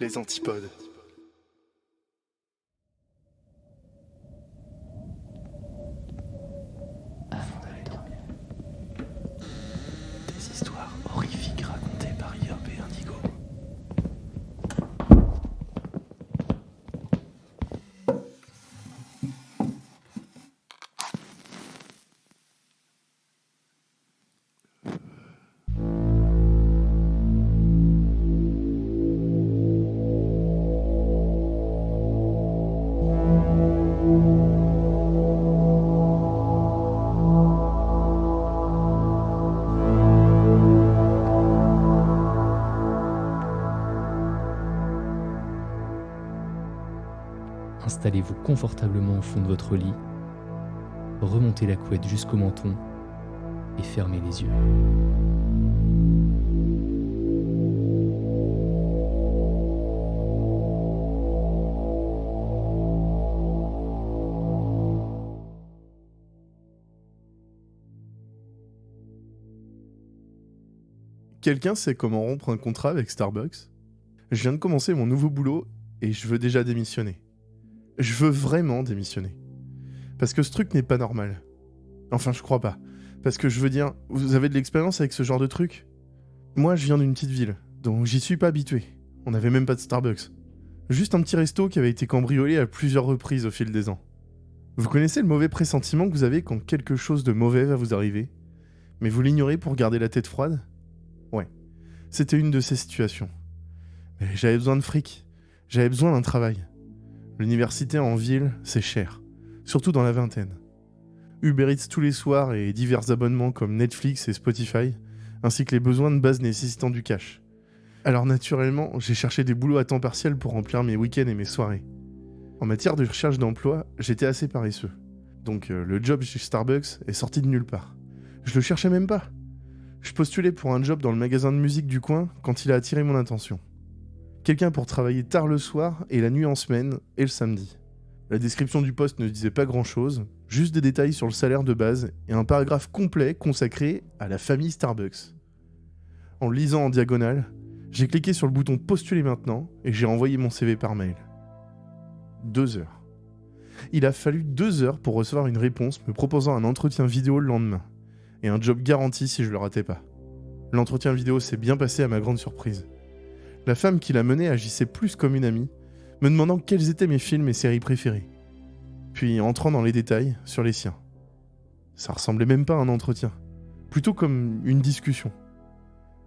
Les antipodes. Avant d'aller dormir. Des histoires horrifiques racontées par Yop et Indigo. Installez-vous confortablement au fond de votre lit, remontez la couette jusqu'au menton et fermez les yeux. Quelqu'un sait comment rompre un contrat avec Starbucks ? Je viens de commencer mon nouveau boulot et je veux déjà démissionner. Je veux vraiment démissionner. Parce que ce truc n'est pas normal. Enfin, je crois pas. Parce que je veux dire, vous avez de l'expérience avec ce genre de truc ? Moi, je viens d'une petite ville, donc j'y suis pas habitué. On n'avait même pas de Starbucks. Juste un petit resto qui avait été cambriolé à plusieurs reprises au fil des ans. Vous connaissez le mauvais pressentiment que vous avez quand quelque chose de mauvais va vous arriver, mais vous l'ignorez pour garder la tête froide ? Ouais, c'était une de ces situations. Mais j'avais besoin de fric. J'avais besoin d'un travail. L'université en ville, c'est cher. Surtout dans la vingtaine. Uber Eats tous les soirs et divers abonnements comme Netflix et Spotify, ainsi que les besoins de base nécessitant du cash. Alors naturellement, j'ai cherché des boulots à temps partiel pour remplir mes week-ends et mes soirées. En matière de recherche d'emploi, j'étais assez paresseux. Donc le job chez Starbucks est sorti de nulle part. Je le cherchais même pas. Je postulais pour un job dans le magasin de musique du coin quand il a attiré mon attention. Quelqu'un pour travailler tard le soir et la nuit en semaine et le samedi. La description du poste ne disait pas grand-chose, juste des détails sur le salaire de base et un paragraphe complet consacré à la famille Starbucks. En le lisant en diagonale, j'ai cliqué sur le bouton « Postuler maintenant » et j'ai envoyé mon CV par mail. 2 heures. Il a fallu 2 heures pour recevoir une réponse me proposant un entretien vidéo le lendemain, et un job garanti si je le ratais pas. L'entretien vidéo s'est bien passé à ma grande surprise. La femme qui l'a mené agissait plus comme une amie, me demandant quels étaient mes films et séries préférés. Puis entrant dans les détails sur les siens. Ça ressemblait même pas à un entretien, plutôt comme une discussion.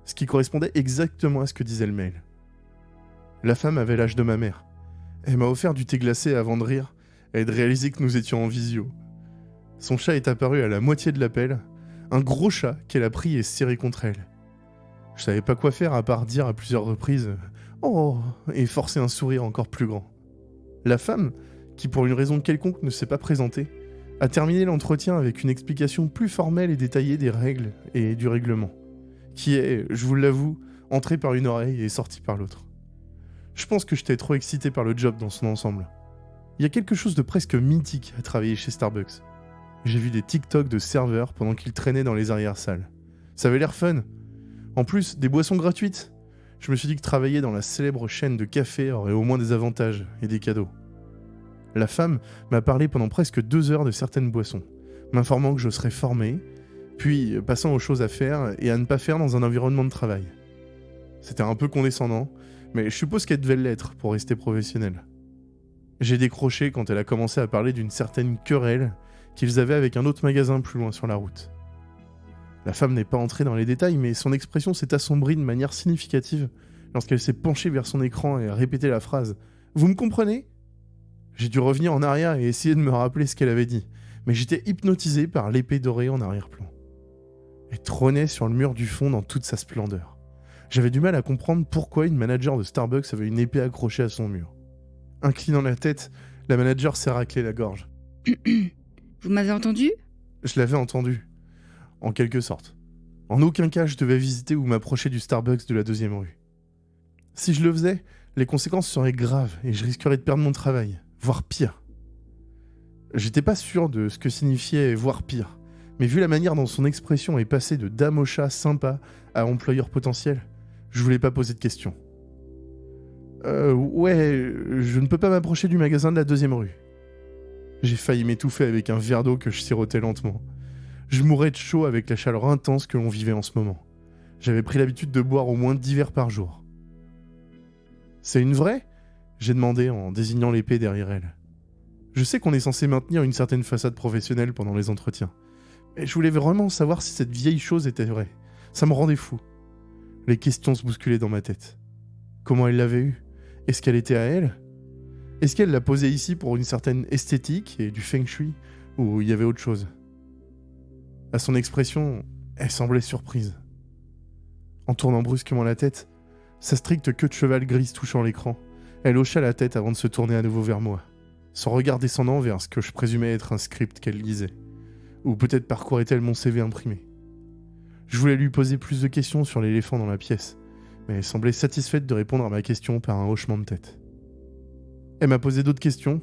Ce qui correspondait exactement à ce que disait le mail. La femme avait l'âge de ma mère. Elle m'a offert du thé glacé avant de rire et de réaliser que nous étions en visio. Son chat est apparu à la moitié de l'appel, un gros chat qu'elle a pris et serré contre elle. Je savais pas quoi faire à part dire à plusieurs reprises « Oh !» et forcer un sourire encore plus grand. La femme, qui pour une raison quelconque ne s'est pas présentée, a terminé l'entretien avec une explication plus formelle et détaillée des règles et du règlement, qui est, je vous l'avoue, entrée par une oreille et sortie par l'autre. Je pense que j'étais trop excité par le job dans son ensemble. Il y a quelque chose de presque mythique à travailler chez Starbucks. J'ai vu des TikTok de serveurs pendant qu'ils traînaient dans les arrière-salles. Ça avait l'air fun. En plus, des boissons gratuites. Je me suis dit que travailler dans la célèbre chaîne de café aurait au moins des avantages et des cadeaux. La femme m'a parlé pendant presque 2 heures de certaines boissons, m'informant que je serais formé, puis passant aux choses à faire et à ne pas faire dans un environnement de travail. C'était un peu condescendant, mais je suppose qu'elle devait l'être pour rester professionnelle. J'ai décroché quand elle a commencé à parler d'une certaine querelle qu'ils avaient avec un autre magasin plus loin sur la route. La femme n'est pas entrée dans les détails, mais son expression s'est assombrie de manière significative lorsqu'elle s'est penchée vers son écran et a répété la phrase « Vous me comprenez ?» J'ai dû revenir en arrière et essayer de me rappeler ce qu'elle avait dit, mais j'étais hypnotisé par l'épée dorée en arrière-plan. Elle trônait sur le mur du fond dans toute sa splendeur. J'avais du mal à comprendre pourquoi une manager de Starbucks avait une épée accrochée à son mur. Inclinant la tête, la manager s'est raclé la gorge. Vous m'avez entendu ? Je l'avais entendu. En quelque sorte. En aucun cas je devais visiter ou m'approcher du Starbucks de la 2e rue. Si je le faisais, les conséquences seraient graves et je risquerais de perdre mon travail, voire pire. J'étais pas sûr de ce que signifiait voire pire, mais vu la manière dont son expression est passée de dame au chat sympa à employeur potentiel, je voulais pas poser de questions. Ouais, je ne peux pas m'approcher du magasin de la 2e rue. J'ai failli m'étouffer avec un verre d'eau que je sirotais lentement. Je mourais de chaud avec la chaleur intense que l'on vivait en ce moment. J'avais pris l'habitude de boire au moins 10 verres par jour. C'est une vraie ? J'ai demandé en désignant l'épée derrière elle. Je sais qu'on est censé maintenir une certaine façade professionnelle pendant les entretiens. Mais je voulais vraiment savoir si cette vieille chose était vraie. Ça me rendait fou. Les questions se bousculaient dans ma tête. Comment elle l'avait eue ? Est-ce qu'elle était à elle ? Est-ce qu'elle l'a posée ici pour une certaine esthétique et du feng shui ? Ou il y avait autre chose ? À son expression, elle semblait surprise. En tournant brusquement la tête, sa stricte queue de cheval grise touchant l'écran, elle hocha la tête avant de se tourner à nouveau vers moi, son regard descendant vers ce que je présumais être un script qu'elle lisait. Ou peut-être parcourait-elle mon CV imprimé. Je voulais lui poser plus de questions sur l'éléphant dans la pièce, mais elle semblait satisfaite de répondre à ma question par un hochement de tête. Elle m'a posé d'autres questions,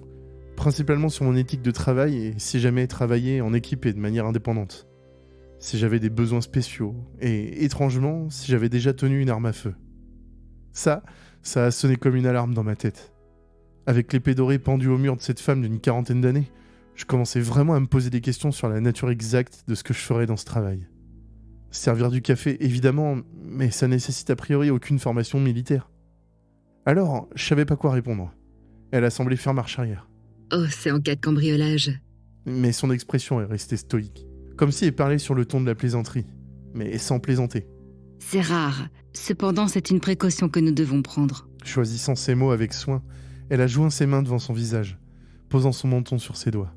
principalement sur mon éthique de travail et si jamais travaillais en équipe et de manière indépendante. Si j'avais des besoins spéciaux, et étrangement, si j'avais déjà tenu une arme à feu. Ça a sonné comme une alarme dans ma tête. Avec l'épée dorée pendue au mur de cette femme d'une 40aine d'années, je commençais vraiment à me poser des questions sur la nature exacte de ce que je ferais dans ce travail. Servir du café, évidemment, mais ça nécessite a priori aucune formation militaire. Alors, je savais pas quoi répondre. Elle a semblé faire marche arrière. Oh, c'est en cas de cambriolage. Mais son expression est restée stoïque, comme si elle parlait sur le ton de la plaisanterie, mais sans plaisanter. C'est rare. Cependant, c'est une précaution que nous devons prendre. Choisissant ses mots avec soin, elle a joint ses mains devant son visage, posant son menton sur ses doigts.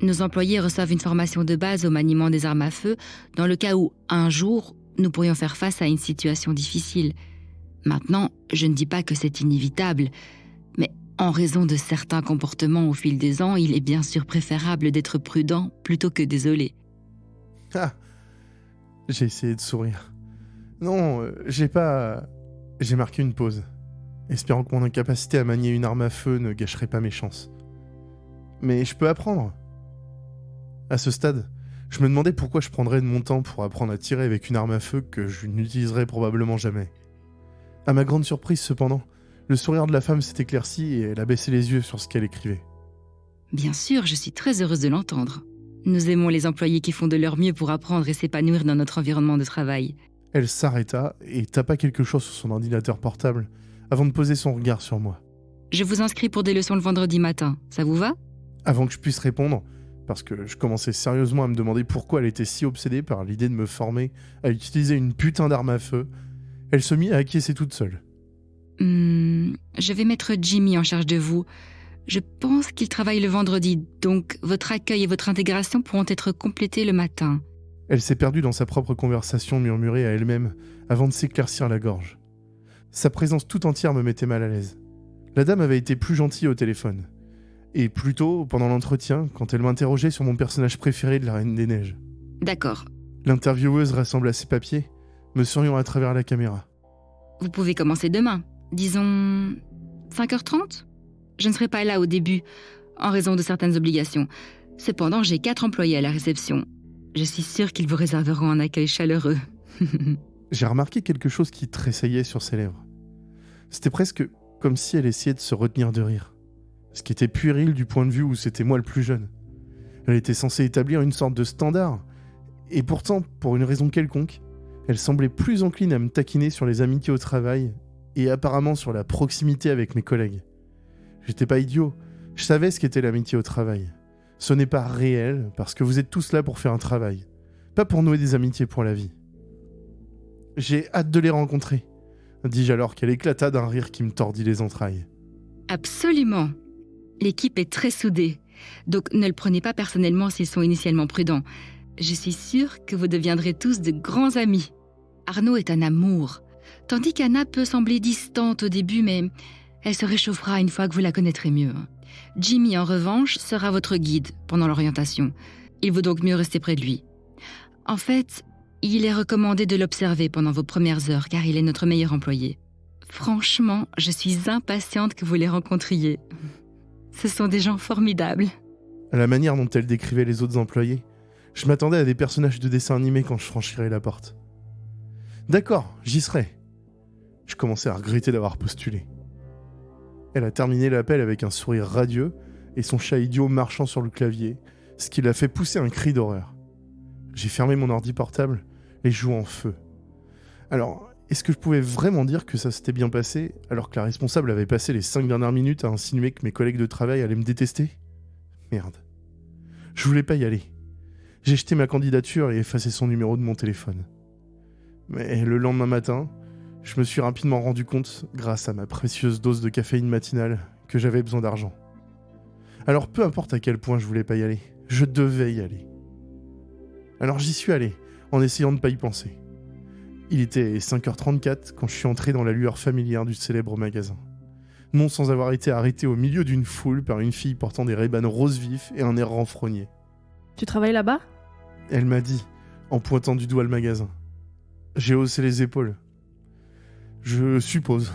Nos employés reçoivent une formation de base au maniement des armes à feu, dans le cas où, un jour, nous pourrions faire face à une situation difficile. Maintenant, je ne dis pas que c'est inévitable, mais en raison de certains comportements au fil des ans, il est bien sûr préférable d'être prudent plutôt que désolé. Ah ! J'ai essayé de sourire. Non, J'ai marqué une pause, espérant que mon incapacité à manier une arme à feu ne gâcherait pas mes chances. Mais je peux apprendre. À ce stade, je me demandais pourquoi je prendrais de mon temps pour apprendre à tirer avec une arme à feu que je n'utiliserais probablement jamais. À ma grande surprise cependant, le sourire de la femme s'est éclairci et elle a baissé les yeux sur ce qu'elle écrivait. Bien sûr, je suis très heureuse de l'entendre. Nous aimons les employés qui font de leur mieux pour apprendre et s'épanouir dans notre environnement de travail. Elle s'arrêta et tapa quelque chose sur son ordinateur portable avant de poser son regard sur moi. Je vous inscris pour des leçons le vendredi matin, ça vous va ? Avant que je puisse répondre, parce que je commençais sérieusement à me demander pourquoi elle était si obsédée par l'idée de me former à utiliser une putain d'arme à feu, elle se mit à acquiescer toute seule. Je vais mettre Jimmy en charge de vous. Je pense qu'il travaille le vendredi, donc votre accueil et votre intégration pourront être complétés le matin. Elle s'est perdue dans sa propre conversation murmurée à elle-même avant de s'éclaircir la gorge. Sa présence tout entière me mettait mal à l'aise. La dame avait été plus gentille au téléphone. Et plus tôt, pendant l'entretien, quand elle m'interrogeait sur mon personnage préféré de la Reine des Neiges. D'accord. L'intervieweuse rassembla ses papiers, me souriant à travers la caméra. Vous pouvez commencer demain, disons 5h30 ? Je ne serai pas là au début, en raison de certaines obligations. Cependant, j'ai 4 employés à la réception. Je suis sûre qu'ils vous réserveront un accueil chaleureux. J'ai remarqué quelque chose qui tressaillait sur ses lèvres. C'était presque comme si elle essayait de se retenir de rire. Ce qui était puéril du point de vue où c'était moi le plus jeune. Elle était censée établir une sorte de standard. Et pourtant, pour une raison quelconque, elle semblait plus encline à me taquiner sur les amitiés au travail et apparemment sur la proximité avec mes collègues. J'étais pas idiot, je savais ce qu'était l'amitié au travail. Ce n'est pas réel parce que vous êtes tous là pour faire un travail, pas pour nouer des amitiés pour la vie. J'ai hâte de les rencontrer, dis-je alors qu'elle éclata d'un rire qui me tordit les entrailles. Absolument. L'équipe est très soudée, donc ne le prenez pas personnellement s'ils sont initialement prudents. Je suis sûre que vous deviendrez tous de grands amis. Arnaud est un amour, tandis qu'Anna peut sembler distante au début, mais elle se réchauffera une fois que vous la connaîtrez mieux. Jimmy, en revanche, sera votre guide pendant l'orientation. Il vaut donc mieux rester près de lui. En fait, il est recommandé de l'observer pendant vos premières heures, car il est notre meilleur employé. Franchement, je suis impatiente que vous les rencontriez. Ce sont des gens formidables. À la manière dont elle décrivait les autres employés, je m'attendais à des personnages de dessin animé quand je franchirais la porte. D'accord, j'y serai. Je commençais à regretter d'avoir postulé. Elle a terminé l'appel avec un sourire radieux et son chat idiot marchant sur le clavier, ce qui l'a fait pousser un cri d'horreur. J'ai fermé mon ordi portable, les joues en feu. Alors, est-ce que je pouvais vraiment dire que ça s'était bien passé, alors que la responsable avait passé les 5 dernières minutes à insinuer que mes collègues de travail allaient me détester ? Merde. Je voulais pas y aller. J'ai jeté ma candidature et effacé son numéro de mon téléphone. Mais le lendemain matin, je me suis rapidement rendu compte, grâce à ma précieuse dose de caféine matinale, que j'avais besoin d'argent. Alors peu importe à quel point je voulais pas y aller, je devais y aller. Alors j'y suis allé, en essayant de pas y penser. Il était 5h34 quand je suis entré dans la lueur familière du célèbre magasin. Non sans avoir été arrêté au milieu d'une foule par une fille portant des Ray-Ban rose vif et un air renfrogné. Tu travailles là-bas ? Elle m'a dit, en pointant du doigt le magasin. J'ai haussé les épaules. Je suppose.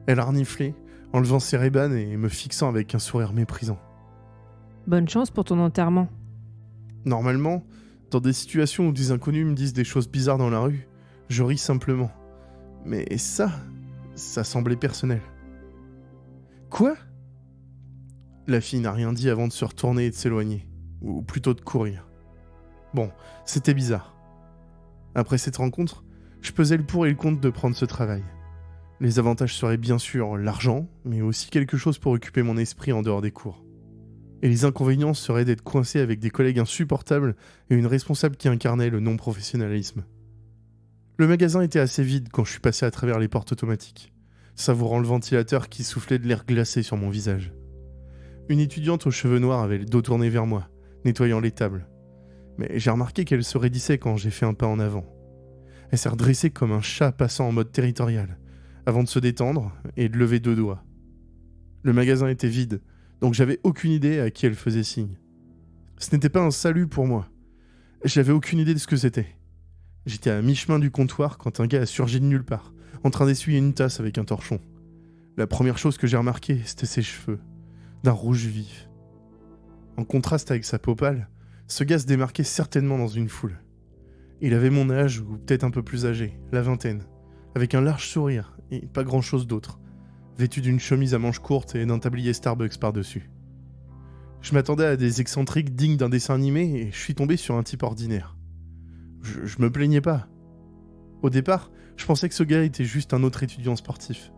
Elle a reniflé, enlevant ses Ray-Ban et me fixant avec un sourire méprisant. Bonne chance pour ton enterrement. Normalement, dans des situations où des inconnus me disent des choses bizarres dans la rue, je ris simplement. Mais ça semblait personnel. Quoi ? La fille n'a rien dit avant de se retourner et de s'éloigner. Ou plutôt de courir. Bon, c'était bizarre. Après cette rencontre, je pesais le pour et le contre de prendre ce travail. Les avantages seraient bien sûr l'argent, mais aussi quelque chose pour occuper mon esprit en dehors des cours. Et les inconvénients seraient d'être coincé avec des collègues insupportables et une responsable qui incarnait le non-professionnalisme. Le magasin était assez vide quand je suis passé à travers les portes automatiques, savourant le ventilateur qui soufflait de l'air glacé sur mon visage. Une étudiante aux cheveux noirs avait le dos tourné vers moi, nettoyant les tables. Mais j'ai remarqué qu'elle se raidissait quand j'ai fait un pas en avant. Elle s'est redressée comme un chat passant en mode territorial, avant de se détendre et de lever 2 doigts. Le magasin était vide, donc j'avais aucune idée à qui elle faisait signe. Ce n'était pas un salut pour moi. J'avais aucune idée de ce que c'était. J'étais à mi-chemin du comptoir quand un gars a surgi de nulle part, en train d'essuyer une tasse avec un torchon. La première chose que j'ai remarquée, c'était ses cheveux, d'un rouge vif. En contraste avec sa peau pâle, ce gars se démarquait certainement dans une foule. Il avait mon âge, ou peut-être un peu plus âgé, la vingtaine, avec un large sourire et pas grand-chose d'autre, vêtu d'une chemise à manches courtes et d'un tablier Starbucks par-dessus. Je m'attendais à des excentriques dignes d'un dessin animé et je suis tombé sur un type ordinaire. Je me plaignais pas. Au départ, je pensais que ce gars était juste un autre étudiant sportif.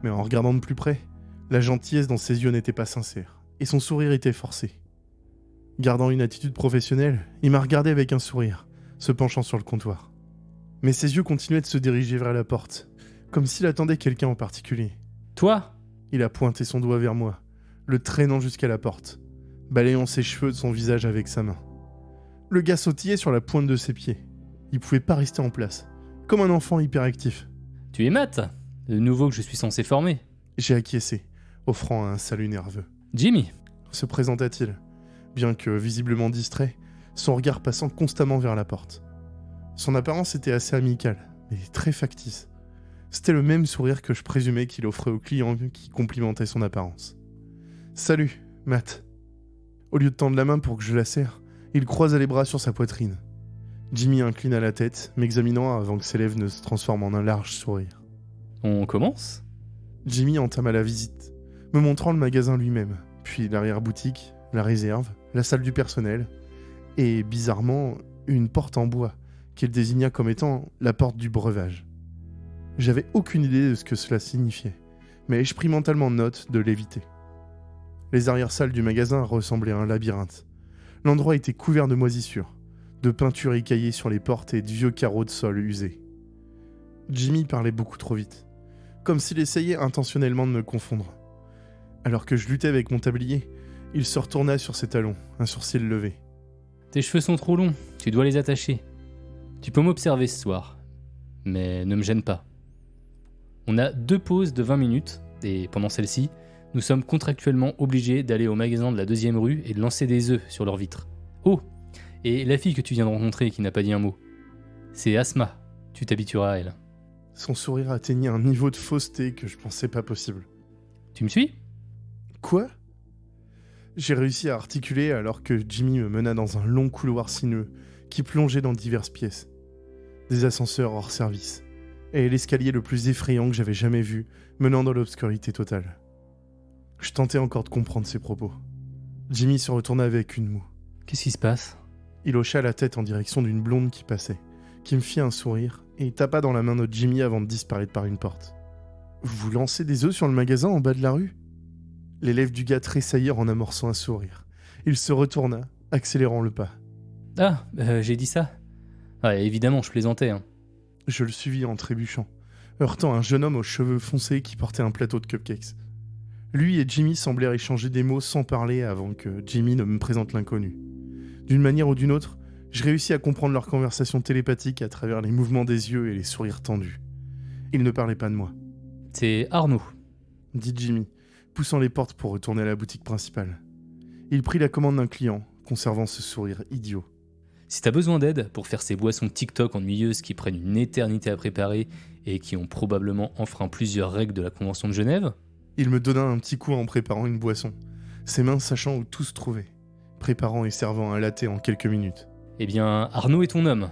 Mais en regardant de plus près, la gentillesse dans ses yeux n'était pas sincère, et son sourire était forcé. Gardant une attitude professionnelle, il m'a regardé avec un sourire, se penchant sur le comptoir. Mais ses yeux continuaient de se diriger vers la porte, comme s'il attendait quelqu'un en particulier. « Toi !» Il a pointé son doigt vers moi, le traînant jusqu'à la porte, balayant ses cheveux de son visage avec sa main. Le gars sautillait sur la pointe de ses pieds. Il pouvait pas rester en place, comme un enfant hyperactif. « Tu es Matt, le nouveau que je suis censé former. » J'ai acquiescé, offrant un salut nerveux. « Jimmy !» se présenta-t-il, bien que visiblement distrait, son regard passant constamment vers la porte. Son apparence était assez amicale, mais très factice. C'était le même sourire que je présumais qu'il offrait aux clients qui complimentaient son apparence. « Salut, Matt !» Au lieu de tendre la main pour que je la serre, il croisa les bras sur sa poitrine. Jimmy inclina la tête, m'examinant avant que ses lèvres ne se transforment en un large sourire. « On commence ?» Jimmy entama la visite, me montrant le magasin lui-même, puis l'arrière-boutique, la réserve, la salle du personnel, et, bizarrement, une porte en bois, qu'il désigna comme étant la porte du breuvage. J'avais aucune idée de ce que cela signifiait, mais je pris mentalement note de l'éviter. Les arrière-salles du magasin ressemblaient à un labyrinthe. L'endroit était couvert de moisissures, de peintures écaillées sur les portes et de vieux carreaux de sol usés. Jimmy parlait beaucoup trop vite, comme s'il essayait intentionnellement de me confondre. Alors que je luttais avec mon tablier, il se retourna sur ses talons, un sourcil levé. « Tes cheveux sont trop longs, tu dois les attacher. Tu peux m'observer ce soir, mais ne me gêne pas. On a 2 pauses de 20 minutes, et pendant celle-ci, nous sommes contractuellement obligés d'aller au magasin de la 2e rue et de lancer des œufs sur leurs vitres. Oh, et la fille que tu viens de rencontrer qui n'a pas dit un mot, c'est Asma, tu t'habitueras à elle. » Son sourire atteignit un niveau de fausseté que je pensais pas possible. « Tu me suis ? » Quoi ? J'ai réussi à articuler alors que Jimmy me mena dans un long couloir sinueux qui plongeait dans diverses pièces. Des ascenseurs hors service, et l'escalier le plus effrayant que j'avais jamais vu, menant dans l'obscurité totale. Je tentais encore de comprendre ses propos. Jimmy se retourna avec une moue. Qu'est-ce qui se passe? Il hocha la tête en direction d'une blonde qui passait, qui me fit un sourire et tapa dans la main notre Jimmy avant de disparaître par une porte. « Vous lancez des œufs sur le magasin en bas de la rue ?» Les lèvres du gars tressaillirent en amorçant un sourire. Il se retourna, accélérant le pas. Ah, j'ai dit ça. Ah, évidemment, je plaisantais. Hein. Je le suivis en trébuchant, heurtant un jeune homme aux cheveux foncés qui portait un plateau de cupcakes. Lui et Jimmy semblèrent échanger des mots sans parler avant que Jimmy ne me présente l'inconnu. D'une manière ou d'une autre, je réussis à comprendre leur conversation télépathique à travers les mouvements des yeux et les sourires tendus. Ils ne parlaient pas de moi. C'est Arnaud, dit Jimmy, poussant les portes pour retourner à la boutique principale. Il prit la commande d'un client, conservant ce sourire idiot. Si t'as besoin d'aide pour faire ces boissons TikTok ennuyeuses qui prennent une éternité à préparer et qui ont probablement enfreint plusieurs règles de la Convention de Genève, il me donna un petit coup en préparant une boisson, ses mains sachant où tout se trouvait, préparant et servant un latte en quelques minutes. Eh bien, Arnaud est ton homme.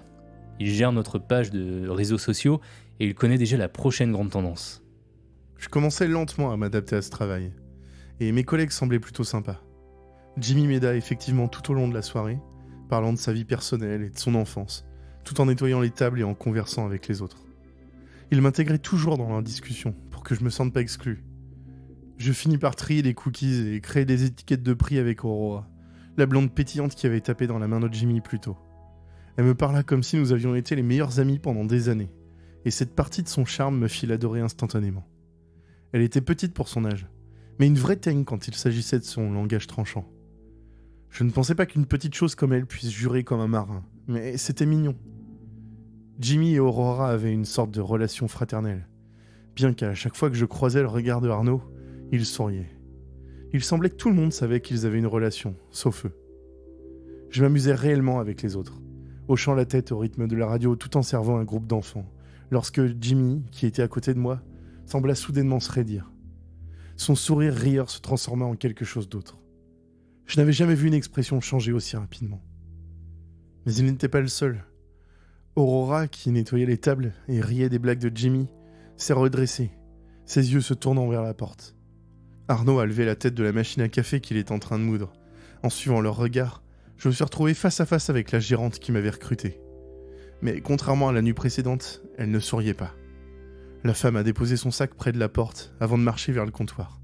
Il gère notre page de réseaux sociaux et il connaît déjà la prochaine grande tendance. Je commençais lentement à m'adapter à ce travail, et mes collègues semblaient plutôt sympas. Jimmy m'aida effectivement tout au long de la soirée, parlant de sa vie personnelle et de son enfance, tout en nettoyant les tables et en conversant avec les autres. Il m'intégrait toujours dans la discussion, pour que je me sente pas exclu. Je finis par trier les cookies et créer des étiquettes de prix avec Aurora, la blonde pétillante qui avait tapé dans la main de Jimmy plus tôt. Elle me parla comme si nous avions été les meilleurs amis pendant des années, et cette partie de son charme me fit l'adorer instantanément. Elle était petite pour son âge, mais une vraie teigne quand il s'agissait de son langage tranchant. Je ne pensais pas qu'une petite chose comme elle puisse jurer comme un marin, mais c'était mignon. Jimmy et Aurora avaient une sorte de relation fraternelle, bien qu'à chaque fois que je croisais le regard de Arnaud, il souriait. Il semblait que tout le monde savait qu'ils avaient une relation, sauf eux. Je m'amusais réellement avec les autres, hochant la tête au rythme de la radio tout en servant un groupe d'enfants, lorsque Jimmy, qui était à côté de moi, sembla soudainement se raidir. Son sourire rieur se transforma en quelque chose d'autre. Je n'avais jamais vu une expression changer aussi rapidement. Mais il n'était pas le seul. Aurora, qui nettoyait les tables et riait des blagues de Jimmy, s'est redressée, ses yeux se tournant vers la porte. Arnaud a levé la tête de la machine à café qu'il est en train de moudre. En suivant leur regard, je me suis retrouvé face à face avec la gérante qui m'avait recruté. Mais contrairement à la nuit précédente, elle ne souriait pas. La femme a déposé son sac près de la porte avant de marcher vers le comptoir.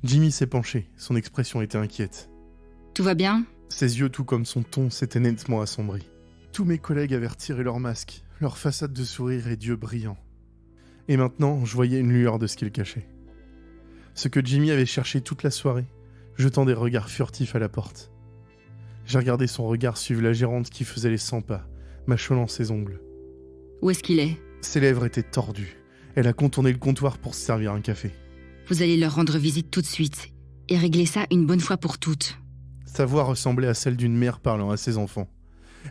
Jimmy s'est penché, son expression était inquiète. Tout va bien ? Ses yeux, tout comme son ton, s'étaient nettement assombris. Tous mes collègues avaient retiré leur masque, leur façade de sourire et d'yeux brillants. Et maintenant, je voyais une lueur de ce qu'ils cachaient. Ce que Jimmy avait cherché toute la soirée, jetant des regards furtifs à la porte. J'ai regardé son regard suivre la gérante qui faisait les 100 pas, mâchonnant ses ongles. Où est-ce qu'il est ? Ses lèvres étaient tordues. Elle a contourné le comptoir pour se servir un café. Vous allez leur rendre visite tout de suite et régler ça une bonne fois pour toutes. Sa voix ressemblait à celle d'une mère parlant à ses enfants.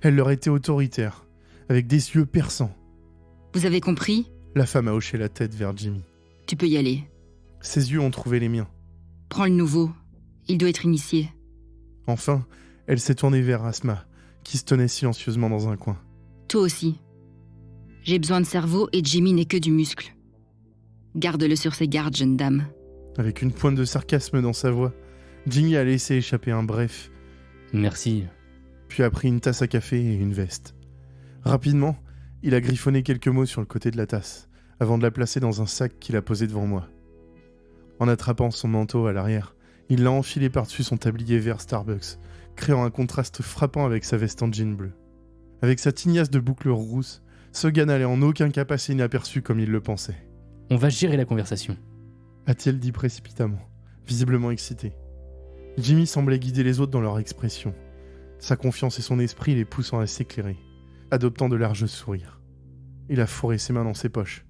Elle leur était autoritaire, avec des yeux perçants. Vous avez compris ? La femme a hoché la tête vers Jimmy. Tu peux y aller. Ses yeux ont trouvé les miens. Prends le nouveau. Il doit être initié. Enfin, elle s'est tournée vers Asma, qui se tenait silencieusement dans un coin. Toi aussi. J'ai besoin de cerveau et Jimmy n'est que du muscle. Garde-le sur ses gardes, jeune dame. Avec une pointe de sarcasme dans sa voix, Jimmy a laissé échapper un bref. Merci. Puis a pris une tasse à café et une veste. Rapidement, il a griffonné quelques mots sur le côté de la tasse, avant de la placer dans un sac qu'il a posé devant moi. En attrapant son manteau à l'arrière, il l'a enfilé par-dessus son tablier vert Starbucks, créant un contraste frappant avec sa veste en jean bleu. Avec sa tignasse de boucles rousses, ce gars n'allait en aucun cas passer inaperçu comme il le pensait. On va gérer la conversation, a-t-il dit précipitamment, visiblement excité. Jimmy semblait guider les autres dans leur expression, sa confiance et son esprit les poussant à s'éclairer, adoptant de larges sourires. Il a fourré ses mains dans ses poches.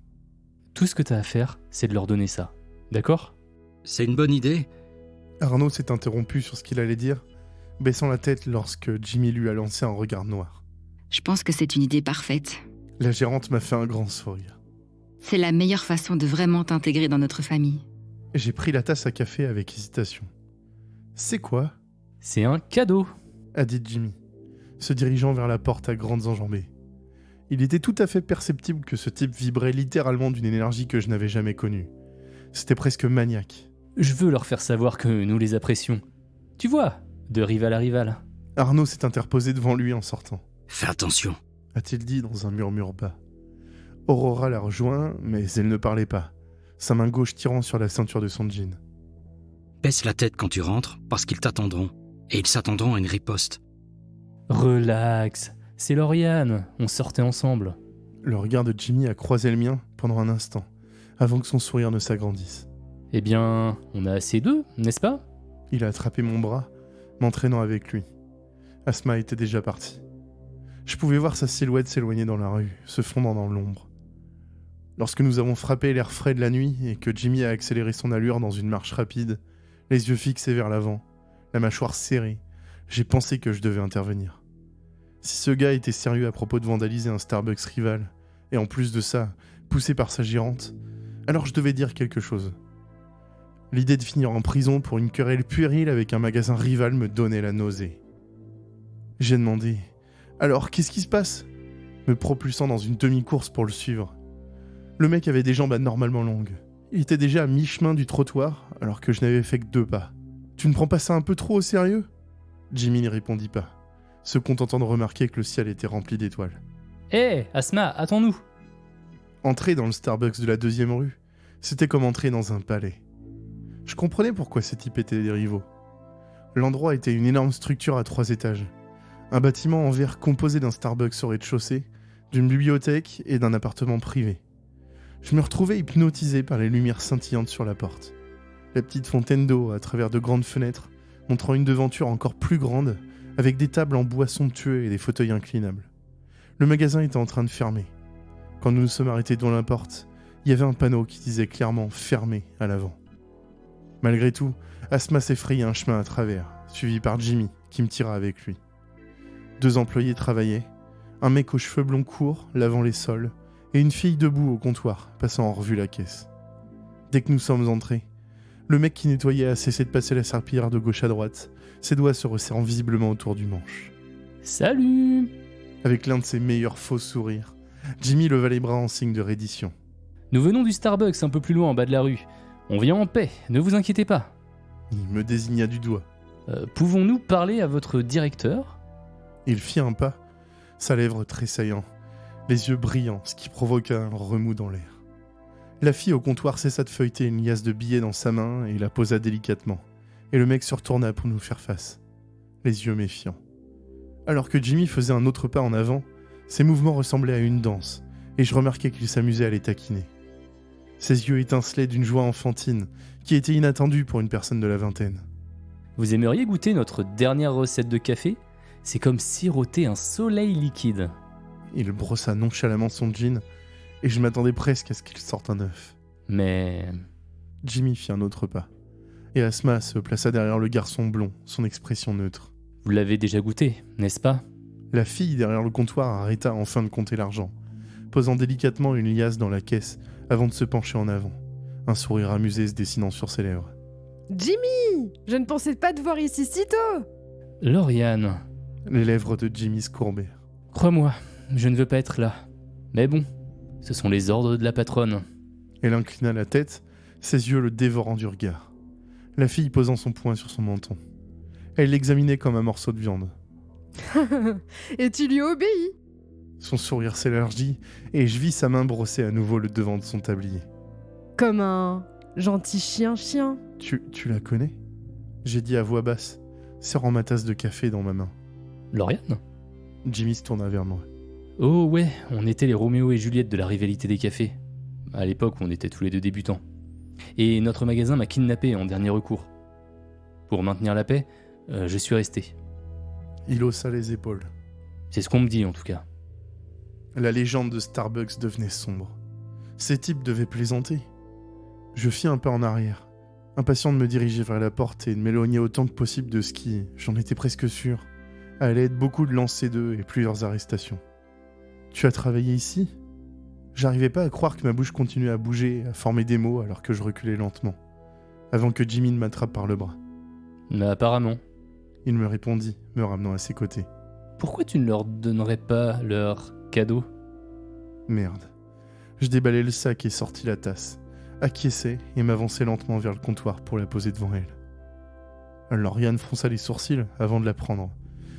Tout ce que t'as à faire, c'est de leur donner ça. D'accord ? C'est une bonne idée. Arnaud s'est interrompu sur ce qu'il allait dire, baissant la tête lorsque Jimmy lui a lancé un regard noir. Je pense que c'est une idée parfaite. La gérante m'a fait un grand sourire. C'est la meilleure façon de vraiment t'intégrer dans notre famille. J'ai pris la tasse à café avec hésitation. « C'est quoi ?» C'est un cadeau, a dit Jimmy, se dirigeant vers la porte à grandes enjambées. Il était tout à fait perceptible que ce type vibrait littéralement d'une énergie que je n'avais jamais connue. C'était presque maniaque. Je veux leur faire savoir que nous les apprécions. Tu vois, de rival à rival. Arnaud s'est interposé devant lui en sortant. Fais attention. A-t-il dit dans un murmure bas. Aurora la rejoint, mais elle ne parlait pas, sa main gauche tirant sur la ceinture de son jean. Baisse la tête quand tu rentres, parce qu'ils t'attendront. Et ils s'attendront à une riposte. Relax, c'est Lauriane, on sortait ensemble. Le regard de Jimmy a croisé le mien pendant un instant, avant que son sourire ne s'agrandisse. Eh bien, on a assez d'eux, n'est-ce pas ? Il a attrapé mon bras, m'entraînant avec lui. Asma était déjà partie. Je pouvais voir sa silhouette s'éloigner dans la rue, se fondant dans l'ombre. Lorsque nous avons frappé l'air frais de la nuit et que Jimmy a accéléré son allure dans une marche rapide, les yeux fixés vers l'avant, la mâchoire serrée, j'ai pensé que je devais intervenir. Si ce gars était sérieux à propos de vandaliser un Starbucks rival, et en plus de ça, poussé par sa gérante, alors je devais dire quelque chose. L'idée de finir en prison pour une querelle puérile avec un magasin rival me donnait la nausée. J'ai demandé « Alors, qu'est-ce qui se passe ?» me propulsant dans une demi-course pour le suivre. Le mec avait des jambes anormalement longues. Il était déjà à mi-chemin du trottoir, alors que je n'avais fait que 2 pas. « Tu ne prends pas ça un peu trop au sérieux ?» Jimmy n'y répondit pas, se contentant de remarquer que le ciel était rempli d'étoiles. Hé, Asma, attends-nous ! Entrer dans le Starbucks de la 2e rue, c'était comme entrer dans un palais. Je comprenais pourquoi ces types étaient des rivaux. L'endroit était une énorme structure à 3 étages. Un bâtiment en verre composé d'un Starbucks au rez-de-chaussée, d'une bibliothèque et d'un appartement privé. Je me retrouvais hypnotisé par les lumières scintillantes sur la porte. La petite fontaine d'eau à travers de grandes fenêtres, montrant une devanture encore plus grande, avec des tables en bois somptueux et des fauteuils inclinables. Le magasin était en train de fermer. Quand nous nous sommes arrêtés devant la porte, il y avait un panneau qui disait clairement « Fermé » à l'avant. Malgré tout, Asma s'effrayait un chemin à travers, suivi par Jimmy, qui me tira avec lui. 2 employés travaillaient, un mec aux cheveux blonds courts, lavant les sols, et une fille debout au comptoir, passant en revue la caisse. Dès que nous sommes entrés, le mec qui nettoyait a cessé de passer la serpillière de gauche à droite, ses doigts se resserrant visiblement autour du manche. Salut ! Avec l'un de ses meilleurs faux sourires, Jimmy leva les bras en signe de reddition. Nous venons du Starbucks un peu plus loin en bas de la rue. On vient en paix, ne vous inquiétez pas. Il me désigna du doigt. Pouvons-nous parler à votre directeur ? Il fit un pas, sa lèvre tressaillant, les yeux brillants, ce qui provoqua un remous dans l'air. La fille au comptoir cessa de feuilleter une liasse de billets dans sa main et la posa délicatement, et le mec se retourna pour nous faire face, les yeux méfiants. Alors que Jimmy faisait un autre pas en avant, ses mouvements ressemblaient à une danse, et je remarquai qu'il s'amusait à les taquiner. Ses yeux étincelaient d'une joie enfantine, qui était inattendue pour une personne de la vingtaine. Vous aimeriez goûter notre dernière recette de café ? C'est comme siroter un soleil liquide. Il brossa nonchalamment son jean, et je m'attendais presque à ce qu'il sorte un œuf. Mais... Jimmy fit un autre pas, et Asma se plaça derrière le garçon blond, son expression neutre. Vous l'avez déjà goûté, n'est-ce pas ? La fille derrière le comptoir arrêta enfin de compter l'argent, posant délicatement une liasse dans la caisse avant de se pencher en avant, un sourire amusé se dessinant sur ses lèvres. Jimmy, je ne pensais pas te voir ici si tôt. Lauriane, Les lèvres de Jimmy se courbèrent. crois-moi, je ne veux pas être là. Mais bon, ce sont les ordres de la patronne. Elle inclina la tête, ses yeux le dévorant du regard. La fille posant son poing sur son menton. Elle l'examinait comme un morceau de viande. Et tu lui obéis. Son sourire s'élargit, et je vis sa main brosser à nouveau le devant de son tablier. Comme un gentil chien. Tu la connais ? J'ai dit à voix basse, serrant ma tasse de café dans ma main. Lauriane ? Jimmy se tourna vers moi. Oh ouais, on était les Roméo et Juliette de la rivalité des cafés. À l'époque où on était tous les deux débutants. Et notre magasin m'a kidnappé en dernier recours. Pour maintenir la paix, je suis resté. Il haussa les épaules. C'est ce qu'on me dit en tout cas. La légende de Starbucks devenait sombre. Ces types devaient plaisanter. Je fis un pas en arrière, impatient de me diriger vers la porte et de m'éloigner autant que possible de ce qui, j'en étais presque sûr, allait être beaucoup de lancers d'œufs et plusieurs arrestations. Tu as travaillé ici ? J'arrivais pas à croire que ma bouche continuait à bouger, à former des mots alors que je reculais lentement, avant que Jimmy ne m'attrape par le bras. Mais apparemment. Il me répondit, me ramenant à ses côtés. Pourquoi tu ne leur donnerais pas leur cadeau ? Merde. Je déballai le sac et sortis la tasse, acquiesçai et m'avançai lentement vers le comptoir pour la poser devant elle. Lauriane fronça les sourcils avant de la prendre,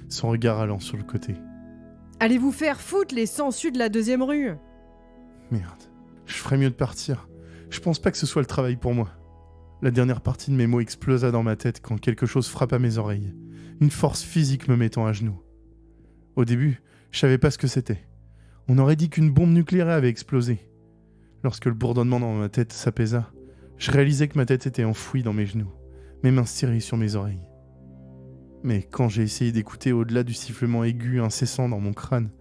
son regard allant sur le côté. Allez vous faire foutre les sangsues de la 2e rue. Merde, je ferais mieux de partir. Je pense pas que ce soit le travail pour moi. La dernière partie de mes mots explosa dans ma tête quand quelque chose frappa mes oreilles, une force physique me mettant à genoux. Au début, je savais pas ce que c'était. On aurait dit qu'une bombe nucléaire avait explosé. Lorsque le bourdonnement dans ma tête s'apaisa, je réalisais que ma tête était enfouie dans mes genoux, mes mains serrées sur mes oreilles. Mais quand j'ai essayé d'écouter au-delà du sifflement aigu incessant dans mon crâne,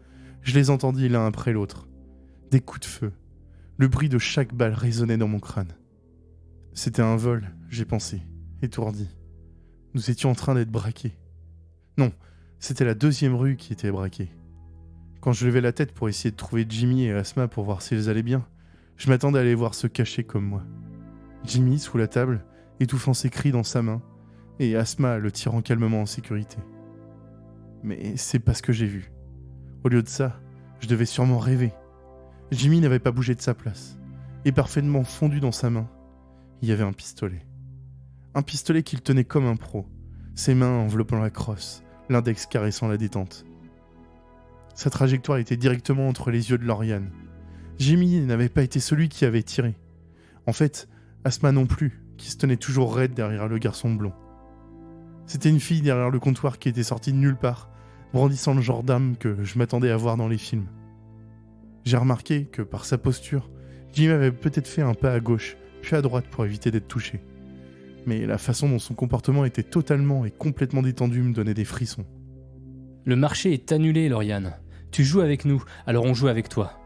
je les entendis l'un après l'autre. Des coups de feu. Le bruit de chaque balle résonnait dans mon crâne. C'était un vol, j'ai pensé, étourdi. Nous étions en train d'être braqués. Non, c'était la 2e rue qui était braquée. Quand je levais la tête pour essayer de trouver Jimmy et Asma pour voir s'ils allaient bien, je m'attendais à les voir se cacher comme moi. Jimmy, sous la table, étouffant ses cris dans sa main, et Asma le tirant calmement en sécurité. Mais c'est pas ce que j'ai vu. Au lieu de ça, je devais sûrement rêver. Jimmy n'avait pas bougé de sa place, et parfaitement fondu dans sa main, il y avait un pistolet. Un pistolet qu'il tenait comme un pro, ses mains enveloppant la crosse, l'index caressant la détente. Sa trajectoire était directement entre les yeux de Lauriane. Jimmy n'avait pas été celui qui avait tiré. En fait, Asma non plus, qui se tenait toujours raide derrière le garçon blond. C'était une fille derrière le comptoir qui était sortie de nulle part, brandissant le genre d'arme que je m'attendais à voir dans les films. J'ai remarqué que, par sa posture, Jimmy avait peut-être fait un pas à gauche, puis à droite pour éviter d'être touché. Mais la façon dont son comportement était totalement et complètement détendu me donnait des frissons. Le marché est annulé, Lauriane. Tu joues avec nous, alors on joue avec toi.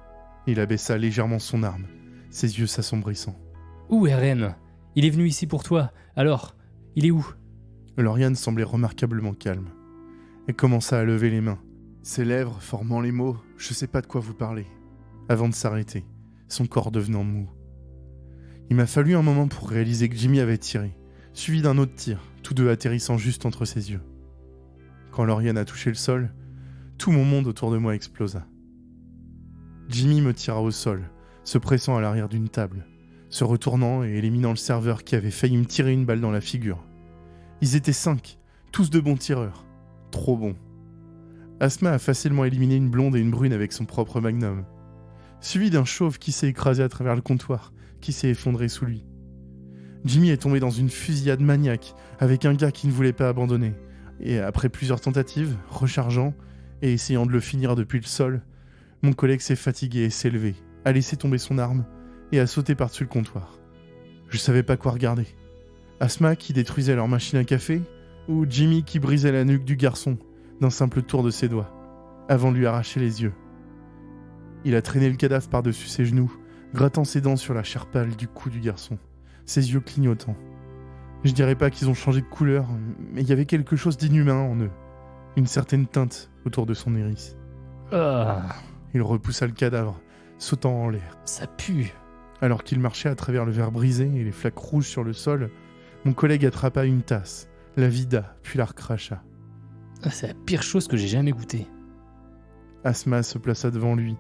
Il abaissa légèrement son arme, ses yeux s'assombrissant. Où est Ren? Il est venu ici pour toi. Alors, il est où? Lauriane semblait remarquablement calme. Elle commença à lever les mains, ses lèvres formant les mots « Je sais pas de quoi vous parlez », avant de s'arrêter, son corps devenant mou. Il m'a fallu un moment pour réaliser que Jimmy avait tiré, suivi d'un autre tir, tous deux atterrissant juste entre ses yeux. Quand Lauriane a touché le sol, tout mon monde autour de moi explosa. Jimmy me tira au sol, se pressant à l'arrière d'une table, se retournant et éliminant le serveur qui avait failli me tirer une balle dans la figure. Ils étaient 5, tous de bons tireurs. Trop bons. Asma a facilement éliminé une blonde et une brune avec son propre magnum, suivi d'un chauve qui s'est écrasé à travers le comptoir, qui s'est effondré sous lui. Jimmy est tombé dans une fusillade maniaque avec un gars qui ne voulait pas abandonner, et après plusieurs tentatives, rechargeant et essayant de le finir depuis le sol, mon collègue s'est fatigué et s'est levé, a laissé tomber son arme et a sauté par-dessus le comptoir. Je savais pas quoi regarder. Asma qui détruisait leur machine à café, ou Jimmy qui brisait la nuque du garçon d'un simple tour de ses doigts, avant de lui arracher les yeux. Il a traîné le cadavre par-dessus ses genoux, grattant ses dents sur la chair pâle du cou du garçon, ses yeux clignotants. Je dirais pas qu'ils ont changé de couleur, mais il y avait quelque chose d'inhumain en eux, une certaine teinte autour de son iris. Ah, Il repoussa le cadavre, sautant en l'air. ça pue. Alors qu'il marchait à travers le verre brisé et les flaques rouges sur le sol, mon collègue attrapa une tasse, la vida, puis la recracha. Ah, c'est la pire chose que j'ai jamais goûtée. Asma se plaça devant lui,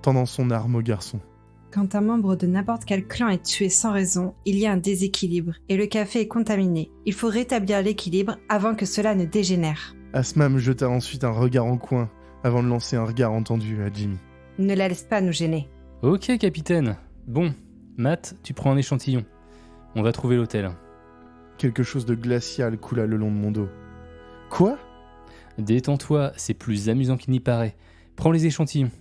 tendant son arme au garçon. Quand un membre de n'importe quel clan est tué sans raison, il y a un déséquilibre et le café est contaminé. Il faut rétablir l'équilibre avant que cela ne dégénère. Asma me jeta ensuite un regard en coin avant de lancer un regard entendu à Jimmy. Ne la laisse pas nous gêner. Ok, capitaine. Bon, Matt, tu prends un échantillon. On va trouver l'hôtel. Quelque chose de glacial coula le long de mon dos. Quoi ? Détends-toi, c'est plus amusant qu'il n'y paraît. Prends les échantillons.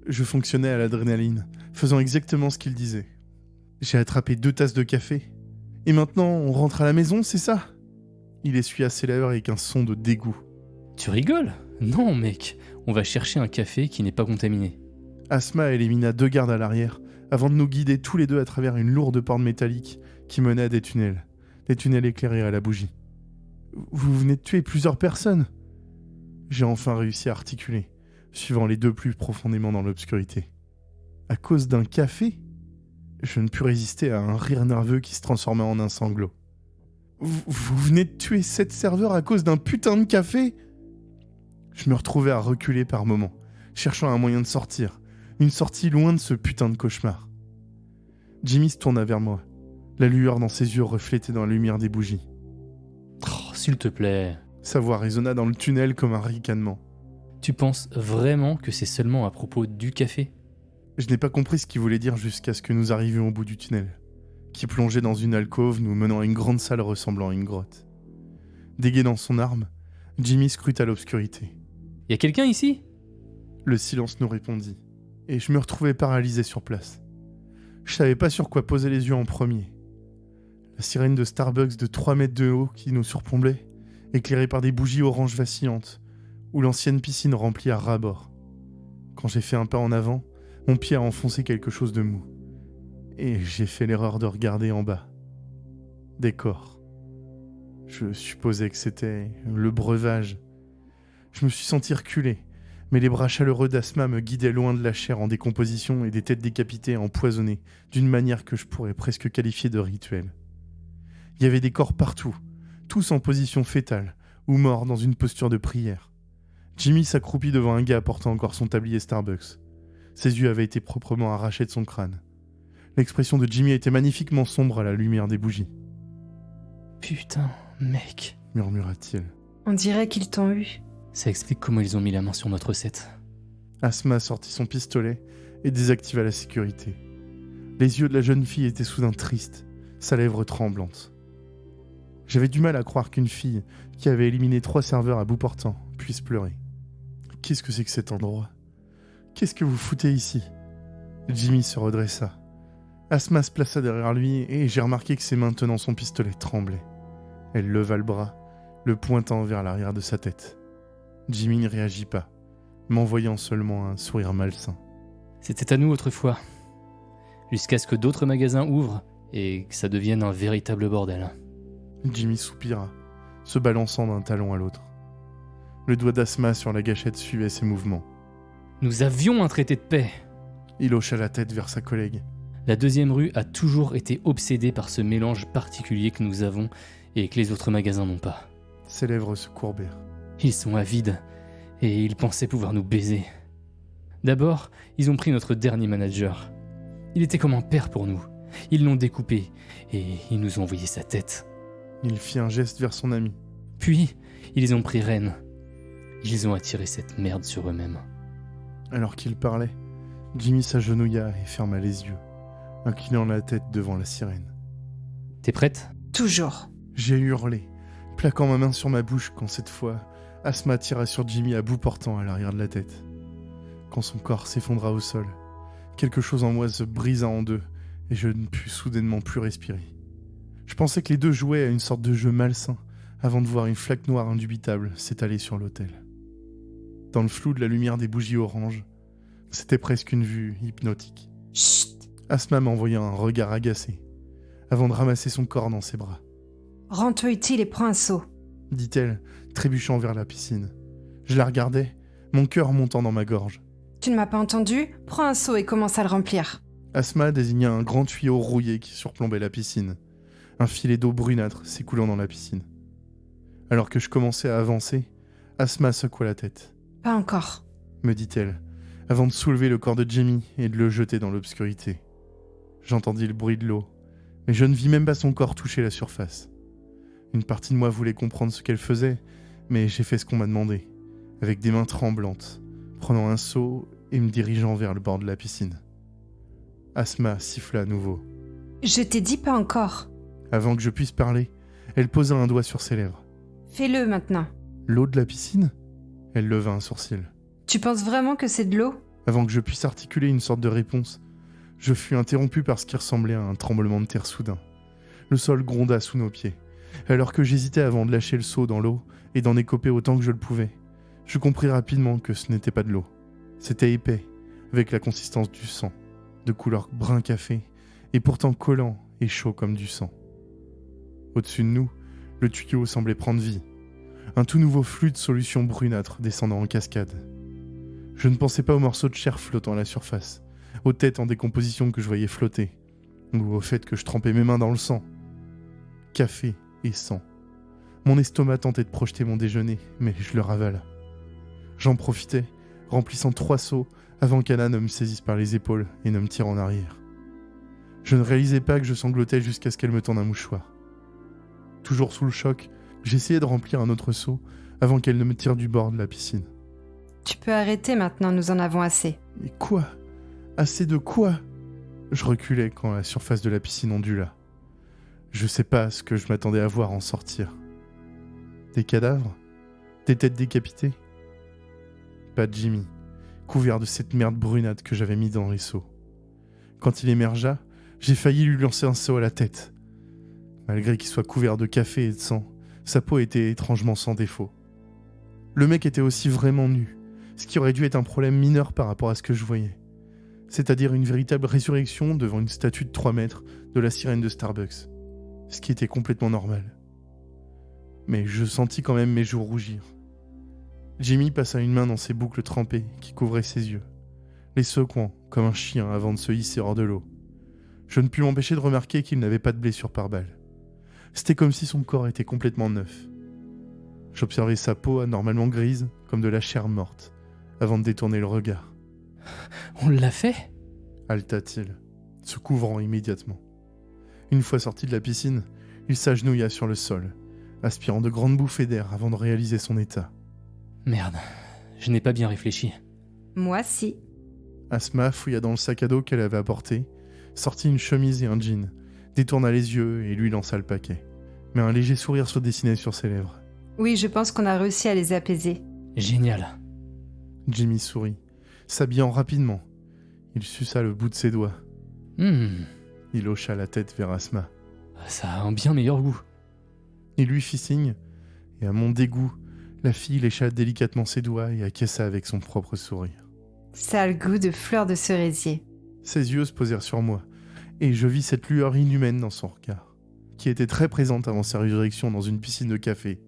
Je fonctionnais à l'adrénaline, faisant exactement ce qu'il disait. J'ai attrapé 2 tasses de café. Et maintenant, on rentre à la maison, c'est ça ? Il essuya ses lèvres avec un son de dégoût. Tu rigoles? Non, mec. On va chercher un café qui n'est pas contaminé. Asma élimina 2 gardes à l'arrière, avant de nous guider tous les deux à travers une lourde porte métallique qui menait à des tunnels éclairés à la bougie. Vous venez de tuer plusieurs personnes ? J'ai enfin réussi à articuler, suivant les 2 plus profondément dans l'obscurité. À cause d'un café ? Je ne pus résister à un rire nerveux qui se transforma en un sanglot. Vous venez de tuer 7 serveurs à cause d'un putain de café ? Je me retrouvais à reculer par moments, cherchant un moyen de sortir, une sortie loin de ce putain de cauchemar. Jimmy se tourna vers moi, la lueur dans ses yeux reflétée dans la lumière des bougies. Oh, s'il te plaît. Sa voix résonna dans le tunnel comme un ricanement. Tu penses vraiment que c'est seulement à propos du café ? Je n'ai pas compris ce qu'il voulait dire jusqu'à ce que nous arrivions au bout du tunnel, qui plongeait dans une alcôve nous menant à une grande salle ressemblant à une grotte. Dégainant son arme, Jimmy scruta l'obscurité. Y a quelqu'un ici ? Le silence nous répondit, et je me retrouvais paralysé sur place. Je savais pas sur quoi poser les yeux en premier. La sirène de Starbucks de 3 mètres de haut qui nous surplombait, éclairée par des bougies orange vacillantes, ou l'ancienne piscine remplie à ras-bord. Quand j'ai fait un pas en avant, mon pied a enfoncé quelque chose de mou. Et j'ai fait l'erreur de regarder en bas. Des corps. Je supposais que c'était le breuvage. Je me suis senti reculer, mais les bras chaleureux d'Asma me guidaient loin de la chair en décomposition et des têtes décapitées empoisonnées d'une manière que je pourrais presque qualifier de rituel. Il y avait des corps partout, tous en position fétale ou morts dans une posture de prière. Jimmy s'accroupit devant un gars portant encore son tablier Starbucks. Ses yeux avaient été proprement arrachés de son crâne. L'expression de Jimmy était magnifiquement sombre à la lumière des bougies. « Putain, mec. » murmura-t-il. On dirait qu'ils t'ont eu. Ça explique comment ils ont mis la main sur notre recette. Asma sortit son pistolet et désactiva la sécurité. Les yeux de la jeune fille étaient soudain tristes, sa lèvre tremblante. J'avais du mal à croire qu'une fille qui avait éliminé 3 serveurs à bout portant puisse pleurer. Qu'est-ce que c'est que cet endroit ? Qu'est-ce que vous foutez ici ? Jimmy se redressa. Asma se plaça derrière lui et j'ai remarqué que ses mains tenant son pistolet tremblaient. Elle leva le bras, le pointant vers l'arrière de sa tête. Jimmy ne réagit pas, m'envoyant seulement un sourire malsain. C'était à nous autrefois. Jusqu'à ce que d'autres magasins ouvrent et que ça devienne un véritable bordel. Jimmy soupira, se balançant d'un talon à l'autre. Le doigt d'Asma sur la gâchette suivait ses mouvements. Nous avions un traité de paix. Il hocha la tête vers sa collègue. La deuxième rue a toujours été obsédée par ce mélange particulier que nous avons et que les autres magasins n'ont pas. Ses lèvres se courbèrent. Ils sont avides et ils pensaient pouvoir nous baiser. D'abord, ils ont pris notre dernier manager. Il était comme un père pour nous. Ils l'ont découpé et ils nous ont envoyé sa tête. Il fit un geste vers son ami. Puis, ils ont pris Rennes. Ils ont attiré cette merde sur eux-mêmes. Alors qu'il parlait, Jimmy s'agenouilla et ferma les yeux, inclinant la tête devant la sirène. T'es prête ? Toujours. J'ai hurlé, plaquant ma main sur ma bouche quand cette fois, Asma tira sur Jimmy à bout portant à l'arrière de la tête. Quand son corps s'effondra au sol, quelque chose en moi se brisa en deux et je ne pus soudainement plus respirer. Je pensais que les deux jouaient à une sorte de jeu malsain avant de voir une flaque noire indubitable s'étaler sur l'autel. Dans le flou de la lumière des bougies oranges, c'était presque une vue hypnotique. Chut. Asma m'envoya un regard agacé, avant de ramasser son corps dans ses bras. Rends-toi utile et prends un seau. Dit-elle, trébuchant vers la piscine. Je la regardais, mon cœur montant dans ma gorge. Tu ne m'as pas entendu ? Prends un seau et commence à le remplir. Asma désigna un grand tuyau rouillé qui surplombait la piscine. Un filet d'eau brunâtre s'écoulant dans la piscine. Alors que je commençais à avancer, Asma secoua la tête. Pas encore, me dit-elle, avant de soulever le corps de Jimmy et de le jeter dans l'obscurité. J'entendis le bruit de l'eau, mais je ne vis même pas son corps toucher la surface. Une partie de moi voulait comprendre ce qu'elle faisait, mais j'ai fait ce qu'on m'a demandé, avec des mains tremblantes, prenant un seau et me dirigeant vers le bord de la piscine. Asma siffla à nouveau. Je t'ai dit pas encore. Avant que je puisse parler, elle posa un doigt sur ses lèvres. Fais-le maintenant. L'eau de la piscine ? Elle leva un sourcil. Tu penses vraiment que c'est de l'eau ? Avant que je puisse articuler une sorte de réponse, je fus interrompu par ce qui ressemblait à un tremblement de terre soudain. Le sol gronda sous nos pieds. Alors que j'hésitais avant de lâcher le seau dans l'eau et d'en écoper autant que je le pouvais, je compris rapidement que ce n'était pas de l'eau. C'était épais, avec la consistance du sang, de couleur brun café, et pourtant collant et chaud comme du sang. Au-dessus de nous, le tuyau semblait prendre vie. Un tout nouveau flux de solution brunâtre descendant en cascade. Je ne pensais pas aux morceaux de chair flottant à la surface, aux têtes en décomposition que je voyais flotter, ou au fait que je trempais mes mains dans le sang. Café et sang. Mon estomac tentait de projeter mon déjeuner, mais je le ravala. J'en profitais, remplissant 3 seaux avant qu'Anna ne me saisisse par les épaules et ne me tire en arrière. Je ne réalisais pas que je sanglotais jusqu'à ce qu'elle me tende un mouchoir. Toujours sous le choc, j'essayais de remplir un autre seau avant qu'elle ne me tire du bord de la piscine. Tu peux arrêter maintenant, nous en avons assez. Mais quoi ? Assez de quoi ? Je reculais quand la surface de la piscine ondula. Je sais pas ce que je m'attendais à voir en sortir. Des cadavres ? Des têtes décapitées ? Pas de Jimmy, couvert de cette merde brunâtre que j'avais mis dans les seaux. Quand il émergea, j'ai failli lui lancer un seau à la tête. Malgré qu'il soit couvert de café et de sang, sa peau était étrangement sans défaut. Le mec était aussi vraiment nu, ce qui aurait dû être un problème mineur par rapport à ce que je voyais. C'est-à-dire une véritable résurrection devant une statue de 3 mètres de la sirène de Starbucks, ce qui était complètement normal. Mais je sentis quand même mes joues rougir. Jimmy passa une main dans ses boucles trempées qui couvraient ses yeux, les secouant comme un chien avant de se hisser hors de l'eau. Je ne pus m'empêcher de remarquer qu'il n'avait pas de blessure par balle. C'était comme si son corps était complètement neuf. J'observais sa peau anormalement grise, comme de la chair morte, avant de détourner le regard. « On l'a fait ?» haleta-t-il, se couvrant immédiatement. Une fois sorti de la piscine, il s'agenouilla sur le sol, aspirant de grandes bouffées d'air avant de réaliser son état. Merde, je n'ai pas bien réfléchi. Moi, si. Asma fouilla dans le sac à dos qu'elle avait apporté, sortit une chemise et un jean, détourna les yeux et lui lança le paquet. Mais un léger sourire se dessinait sur ses lèvres. Oui, je pense qu'on a réussi à les apaiser. Génial. Jimmy sourit, s'habillant rapidement. Il suça le bout de ses doigts. Il hocha la tête vers Asma. Ça a un bien meilleur goût. Il lui fit signe, et à mon dégoût, la fille lécha délicatement ses doigts et acquiesça avec son propre sourire. Ça a le goût de fleurs de cerisier. Ses yeux se posèrent sur moi, et je vis cette lueur inhumaine dans son regard, qui était très présente avant sa résurrection dans une piscine de café.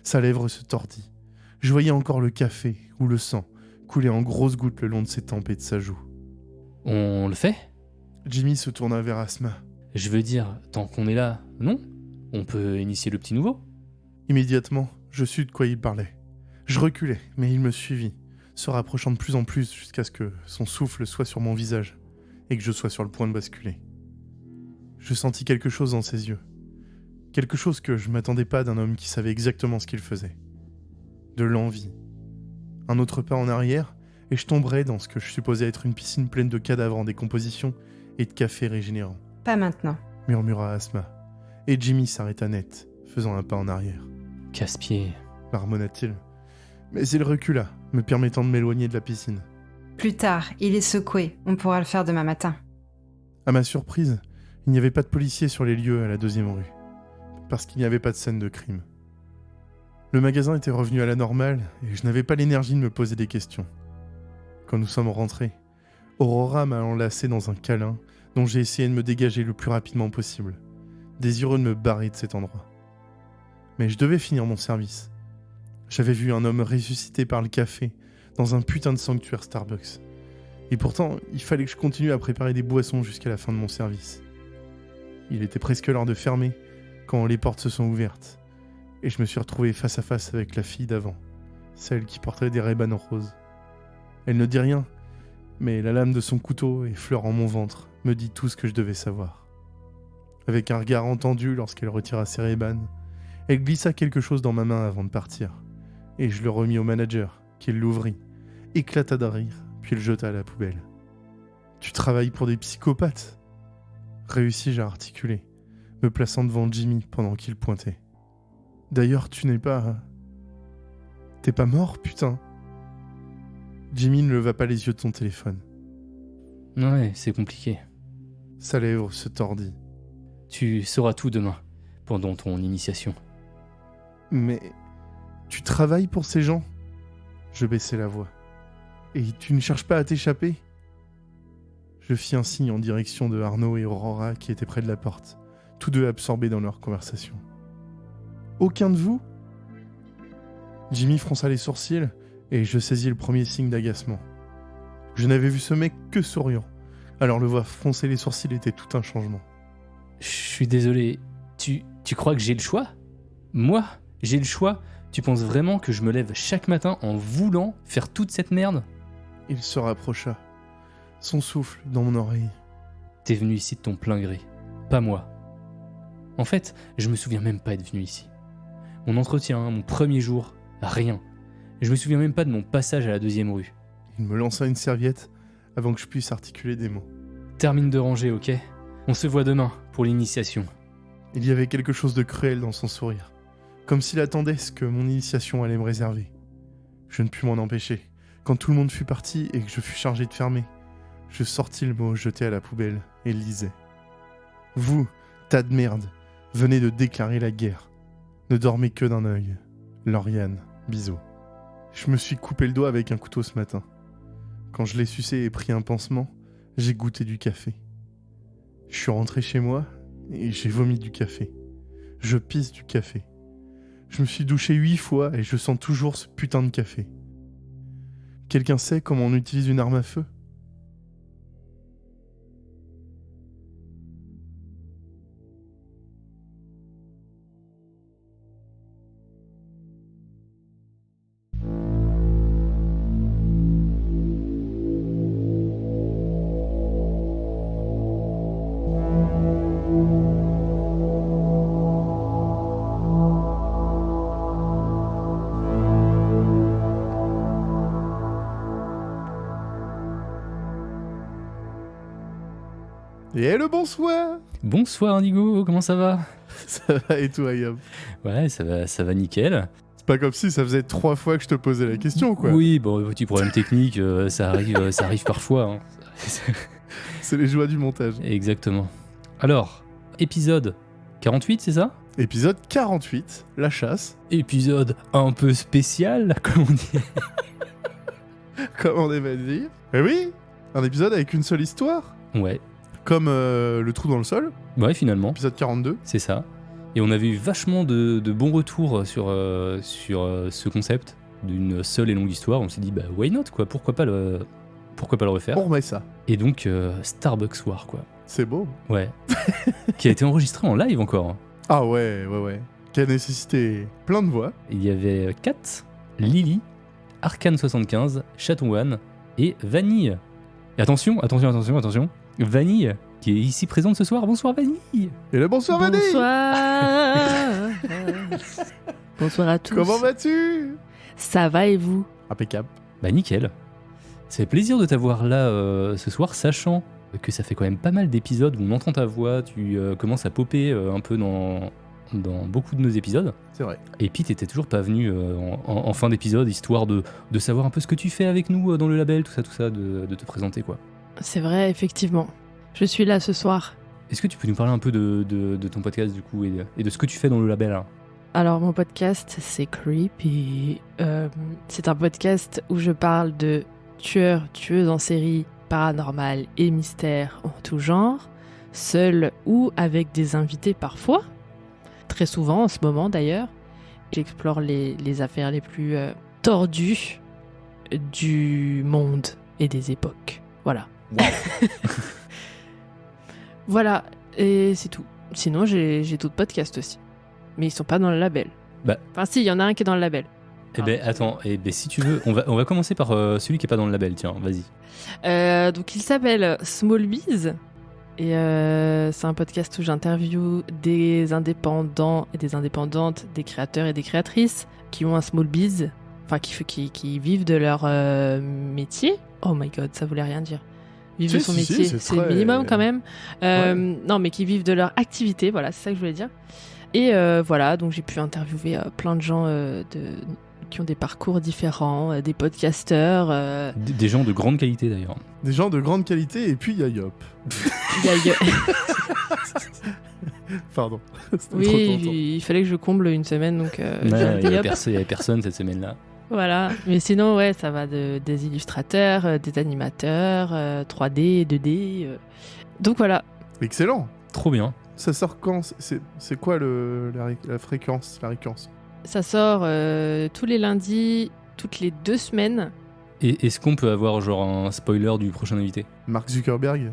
Sa lèvre se tordit. Je voyais encore le café, ou le sang, couler en grosses gouttes le long de ses tempes et de sa joue. On le fait ? Jimmy se tourna vers Asma. Je veux dire, tant qu'on est là, non ? On peut initier le petit nouveau ? Immédiatement, je sus de quoi il parlait. Je reculais, mais il me suivit, se rapprochant de plus en plus jusqu'à ce que son souffle soit sur mon visage et que je sois sur le point de basculer. Je sentis quelque chose dans ses yeux. Quelque chose que je ne m'attendais pas d'un homme qui savait exactement ce qu'il faisait. De l'envie. Un autre pas en arrière, et je tomberais dans ce que je supposais être une piscine pleine de cadavres en décomposition et de café régénérant. Pas maintenant, Murmura Asma, et Jimmy s'arrêta net, faisant un pas en arrière. Casse-pied. Marmonna-t-il. Mais il recula, me permettant de m'éloigner de la piscine. Plus tard, il est secoué. On pourra le faire demain matin. À ma surprise, il n'y avait pas de policiers sur les lieux à la 2e rue, parce qu'il n'y avait pas de scène de crime. Le magasin était revenu à la normale et je n'avais pas l'énergie de me poser des questions. Quand nous sommes rentrés, Aurora m'a enlacé dans un câlin dont j'ai essayé de me dégager le plus rapidement possible, désireux de me barrer de cet endroit. Mais je devais finir mon service. J'avais vu un homme ressuscité par le café dans un putain de sanctuaire Starbucks. Et pourtant, il fallait que je continue à préparer des boissons jusqu'à la fin de mon service. Il était presque l'heure de fermer quand les portes se sont ouvertes. Et je me suis retrouvé face à face avec la fille d'avant, celle qui portait des Ray-Ban roses. Elle ne dit rien, mais la lame de son couteau effleurant mon ventre me dit tout ce que je devais savoir. Avec un regard entendu lorsqu'elle retira ses Ray-Ban, elle glissa quelque chose dans ma main avant de partir, et je le remis au manager, qui l'ouvrit, éclata de rire, puis le jeta à la poubelle. « Tu travailles pour des psychopathes ?» réussis-je à articuler, me plaçant devant Jimmy pendant qu'il pointait. « D'ailleurs, tu n'es pas... T'es pas mort, putain !» Jimmy ne leva pas les yeux de son téléphone. Ouais, c'est compliqué. Sa lèvre se tordit. Tu sauras tout demain, pendant ton initiation. Mais... Tu travailles pour ces gens ? Je baissai la voix. Et tu ne cherches pas à t'échapper ? Je fis un signe en direction de Arnaud et Aurora qui étaient près de la porte, tous deux absorbés dans leur conversation. Aucun de vous ? Jimmy fronça les sourcils et je saisis le premier signe d'agacement. Je n'avais vu ce mec que souriant, alors le voir froncer les sourcils était tout un changement. Je suis désolé, tu crois que j'ai le choix ? Moi, j'ai le choix ? Tu penses vraiment que je me lève chaque matin en voulant faire toute cette merde ? Il se rapprocha, son souffle dans mon oreille. T'es venu ici de ton plein gré, pas moi. En fait, je me souviens même pas être venu ici. Mon entretien, mon premier jour, rien. Je me souviens même pas de mon passage à la 2e rue. Il me lança une serviette avant que je puisse articuler des mots. Termine de ranger, ok ? On se voit demain pour l'initiation. Il y avait quelque chose de cruel dans son sourire, comme s'il attendait ce que mon initiation allait me réserver. Je ne pus m'en empêcher. Quand tout le monde fut parti et que je fus chargé de fermer, je sortis le mot jeté à la poubelle et lisais. « Vous, tas de merde, venez de déclarer la guerre. Ne dormez que d'un œil. Lauriane, bisous. » Je me suis coupé le doigt avec un couteau ce matin. Quand je l'ai sucé et pris un pansement, j'ai goûté du café. Je suis rentré chez moi et j'ai vomi du café. Je pisse du café. Je me suis douché 8 fois et je sens toujours ce putain de café. Quelqu'un sait comment on utilise une arme à feu ? Et le bonsoir. Bonsoir Indigo, comment ça va ? Ça va et toi, Yop ? Ouais, ça va nickel. C'est pas comme si ça faisait 3 fois que je te posais la question, quoi. Oui, bon, petit problème technique, ça arrive parfois. Hein. C'est les joies du montage. Exactement. Alors, épisode 48, c'est ça ? Épisode 48, la chasse. Épisode un peu spécial, comme on dit. Comme on aime à dire. Eh oui, un épisode avec une seule histoire. Ouais. Comme le trou dans le sol, Ouais, finalement, épisode 42. c'est ça. Et on avait eu vachement de bons retours sur ce concept d'une seule et longue histoire. On s'est dit, bah, why not, quoi ? Pourquoi pas le refaire ? On remet ça. Et donc, Starbucks War, quoi. C'est beau. Ouais. Qui a été enregistré en live encore. Ah ouais. Qui a nécessité plein de voix. Il y avait Kat, Lily, Arcane75, Chaton One et Vanille. Et attention, Vanille, qui est ici présente ce soir. Bonsoir Vanille. Et le bonsoir, Vanille. Bonsoir. Bonsoir à tous. Comment vas-tu ? Ça va et vous ? Impeccable. Bah nickel. Ça fait plaisir de t'avoir là ce soir, sachant que ça fait quand même pas mal d'épisodes où on entend ta voix, tu commences à popper un peu dans beaucoup de nos épisodes. C'est vrai. Et puis t'étais toujours pas venu en fin d'épisode, histoire de savoir un peu ce que tu fais avec nous dans le label, tout ça, de te présenter, quoi. C'est vrai, effectivement. Je suis là ce soir. Est-ce que tu peux nous parler un peu de ton podcast du coup et de ce que tu fais dans le label, hein ? Alors, mon podcast, c'est Creepy. C'est un podcast où je parle de tueurs, tueuses en série, paranormal et mystères en tout genre, seul ou avec des invités parfois. Très souvent, en ce moment d'ailleurs. J'explore les affaires les plus tordues du monde et des époques. Voilà. Wow. Voilà, et c'est tout. Sinon, j'ai d'autres podcasts aussi. Mais ils sont pas dans le label. Bah. Enfin, si, il y en a un qui est dans le label. Eh ben attends, si tu veux, on va commencer par celui qui est pas dans le label, tiens, vas-y. Donc, il s'appelle Small Biz. Et c'est un podcast où j'interviewe des indépendants et des indépendantes, des créateurs et des créatrices qui ont un small biz, enfin qui vivent de leur métier. Oh my god, ça voulait rien dire. Vivre de son métier, c'est le minimum quand même. Ouais. Non, mais qui vivent de leur activité, voilà, c'est ça que je voulais dire. Et voilà, donc j'ai pu interviewer plein de gens qui ont des parcours différents, des podcasteurs. Des gens de grande qualité d'ailleurs. Des gens de grande qualité, et puis il y a Yop. Pardon. C'était trop Oui, tentant. il fallait que je comble une semaine, donc Il y hop. avait personne cette semaine-là. Voilà, mais sinon, ouais, ça va des illustrateurs, des animateurs, 3D, 2D. Donc voilà. Excellent. Trop bien. Ça sort quand ? C'est quoi la fréquence, la récurrence ? Ça sort tous les lundis, toutes les 2 semaines. Et est-ce qu'on peut avoir genre un spoiler du prochain invité ? Mark Zuckerberg ?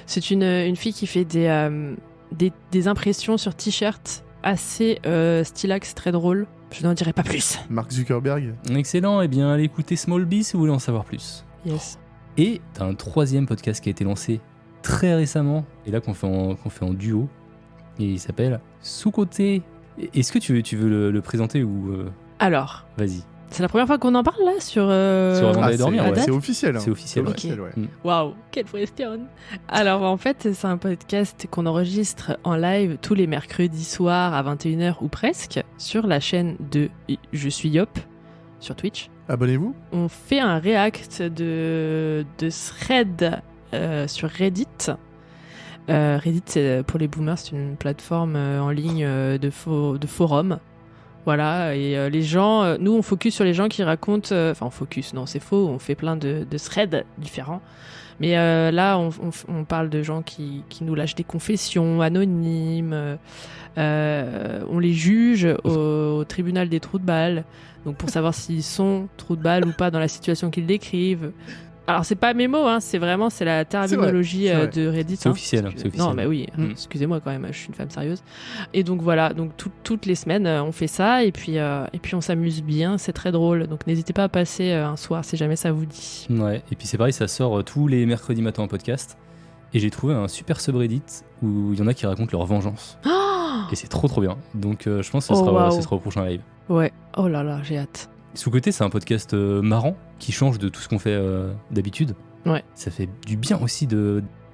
C'est une fille qui fait des impressions sur t-shirt assez stylax, très drôle. Je n'en dirai pas plus. Mark Zuckerberg ? Excellent, eh bien allez écouter Small Bee si vous voulez en savoir plus. Yes. Et t'as un 3e podcast qui a été lancé très récemment, et là qu'on fait en duo, et il s'appelle Sous-Côté. Est-ce que tu veux le présenter ou Alors, vas-y. c'est la première fois qu'on en parle là sur. Sur Avant d'aller dormir, c'est, ouais. c'est officiel. Hein. C'est officiel, C'est ouais. officiel, ouais. Waouh, quelle question. Alors en fait, c'est un podcast qu'on enregistre en live tous les mercredis soirs à 21h ou presque sur la chaîne de Je suis Yop sur Twitch. Abonnez-vous. On fait un react de thread sur Reddit. Reddit, c'est, pour les boomers, c'est une plateforme en ligne de forum. Voilà, et les gens, nous on focus sur les gens qui racontent, enfin on focus, non c'est faux, on fait plein de threads différents, mais là on parle de gens qui nous lâchent des confessions anonymes, on les juge au tribunal des trous de balle, donc pour savoir s'ils sont trous de balle ou pas dans la situation qu'ils décrivent. Alors c'est pas mes mots, hein, c'est la terminologie c'est vrai. de Reddit. C'est officiel, c'est officiel. Non mais oui, excusez-moi quand même, je suis une femme sérieuse. Et donc voilà, donc toutes les semaines on fait ça et puis on s'amuse bien, c'est très drôle. Donc n'hésitez pas à passer un soir si jamais ça vous dit. Ouais, et puis c'est pareil, ça sort tous les mercredis matins en podcast. Et j'ai trouvé un super subreddit où il y en a qui racontent leur vengeance. Oh Et c'est trop bien. Donc je pense que Oh, wow. ce sera au prochain live. Ouais, oh là là, j'ai hâte. Sous-Côté, c'est un podcast marrant qui change de tout ce qu'on fait d'habitude. Ouais. Ça fait du bien aussi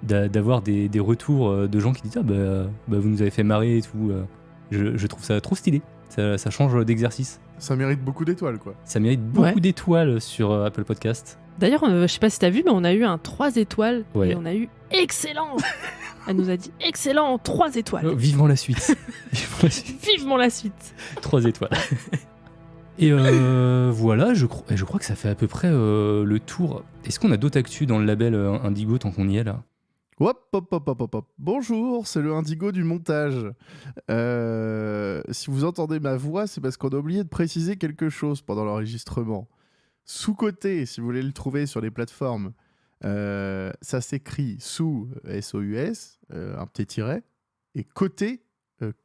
d'avoir des retours de gens qui disent vous nous avez fait marrer et tout. Je trouve ça trop stylé. Ça change d'exercice. Ça mérite beaucoup d'étoiles, quoi. Ça mérite beaucoup Ouais. d'étoiles sur Apple Podcast. D'ailleurs, je sais pas si t'as vu, mais on a eu un 3 étoiles Ouais. et on a eu excellent. Elle nous a dit excellent, 3 étoiles. Oh, vivement la suite. Vivement la suite. Vivement la suite. 3 étoiles. Et voilà, je crois que ça fait à peu près le tour. Est-ce qu'on a d'autres actus dans le label Indigo tant qu'on y est là? Hop, hop, hop, hop, hop, hop. Bonjour, c'est le Indigo du montage. Si vous entendez ma voix, c'est parce qu'on a oublié de préciser quelque chose pendant l'enregistrement. Sous-Côté, si vous voulez le trouver sur les plateformes, ça s'écrit sous, S-O-U-S, un petit tiret, et côté,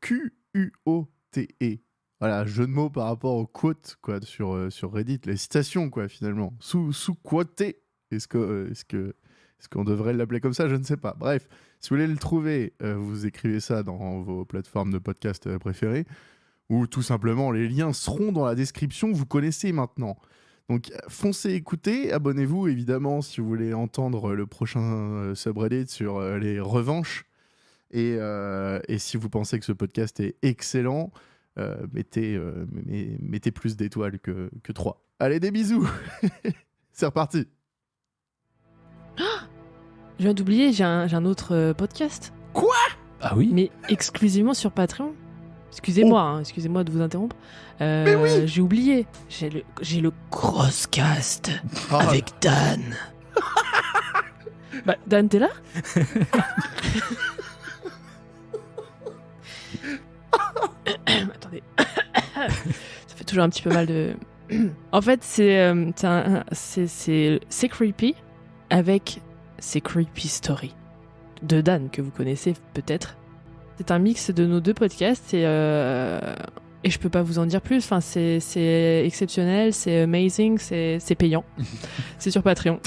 Q-U-O-T-E. Voilà, jeu de mots par rapport aux quotes quoi, sur Reddit, les citations, quoi, finalement. Sous-Côté. Est-ce qu'on devrait l'appeler comme ça? Je ne sais pas. Bref, si vous voulez le trouver, vous écrivez ça dans vos plateformes de podcast préférées, ou tout simplement, les liens seront dans la description, vous connaissez maintenant. Donc, foncez écouter, abonnez-vous, évidemment, si vous voulez entendre le prochain subreddit sur les revanches. Et si vous pensez que ce podcast est excellent, mettez plus d'étoiles que 3. Allez, des bisous. C'est reparti. Je viens d'oublier, j'ai un autre podcast, Ah oui? mais exclusivement sur Patreon. Excusez-moi, excusez-moi de vous interrompre. Mais oui. J'ai oublié. J'ai le Crosscast Ah, avec Dan. Bah, Dan, t'es là? Attendez. Ça fait toujours un petit peu mal de... En fait, c'est Creepy avec C'est Creepy Story de Dan, que vous connaissez peut-être. C'est un mix de nos deux podcasts et je peux pas vous en dire plus. Enfin, c'est exceptionnel, c'est amazing, c'est payant. C'est sur Patreon.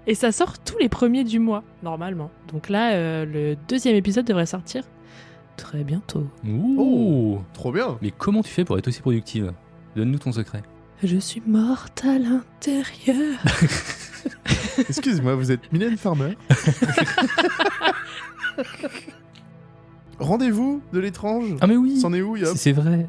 Et ça sort tous les premiers du mois, normalement. Donc là, le 2e épisode devrait sortir très bientôt. Ouh. trop bien. Mais comment tu fais pour être aussi productive? Donne-nous ton secret. Je suis morte à l'intérieur. Excuse-moi, vous êtes Mylène Farmer. Rendez-vous de l'étrange. Ah mais oui. C'en est où, Yop? C'est vrai.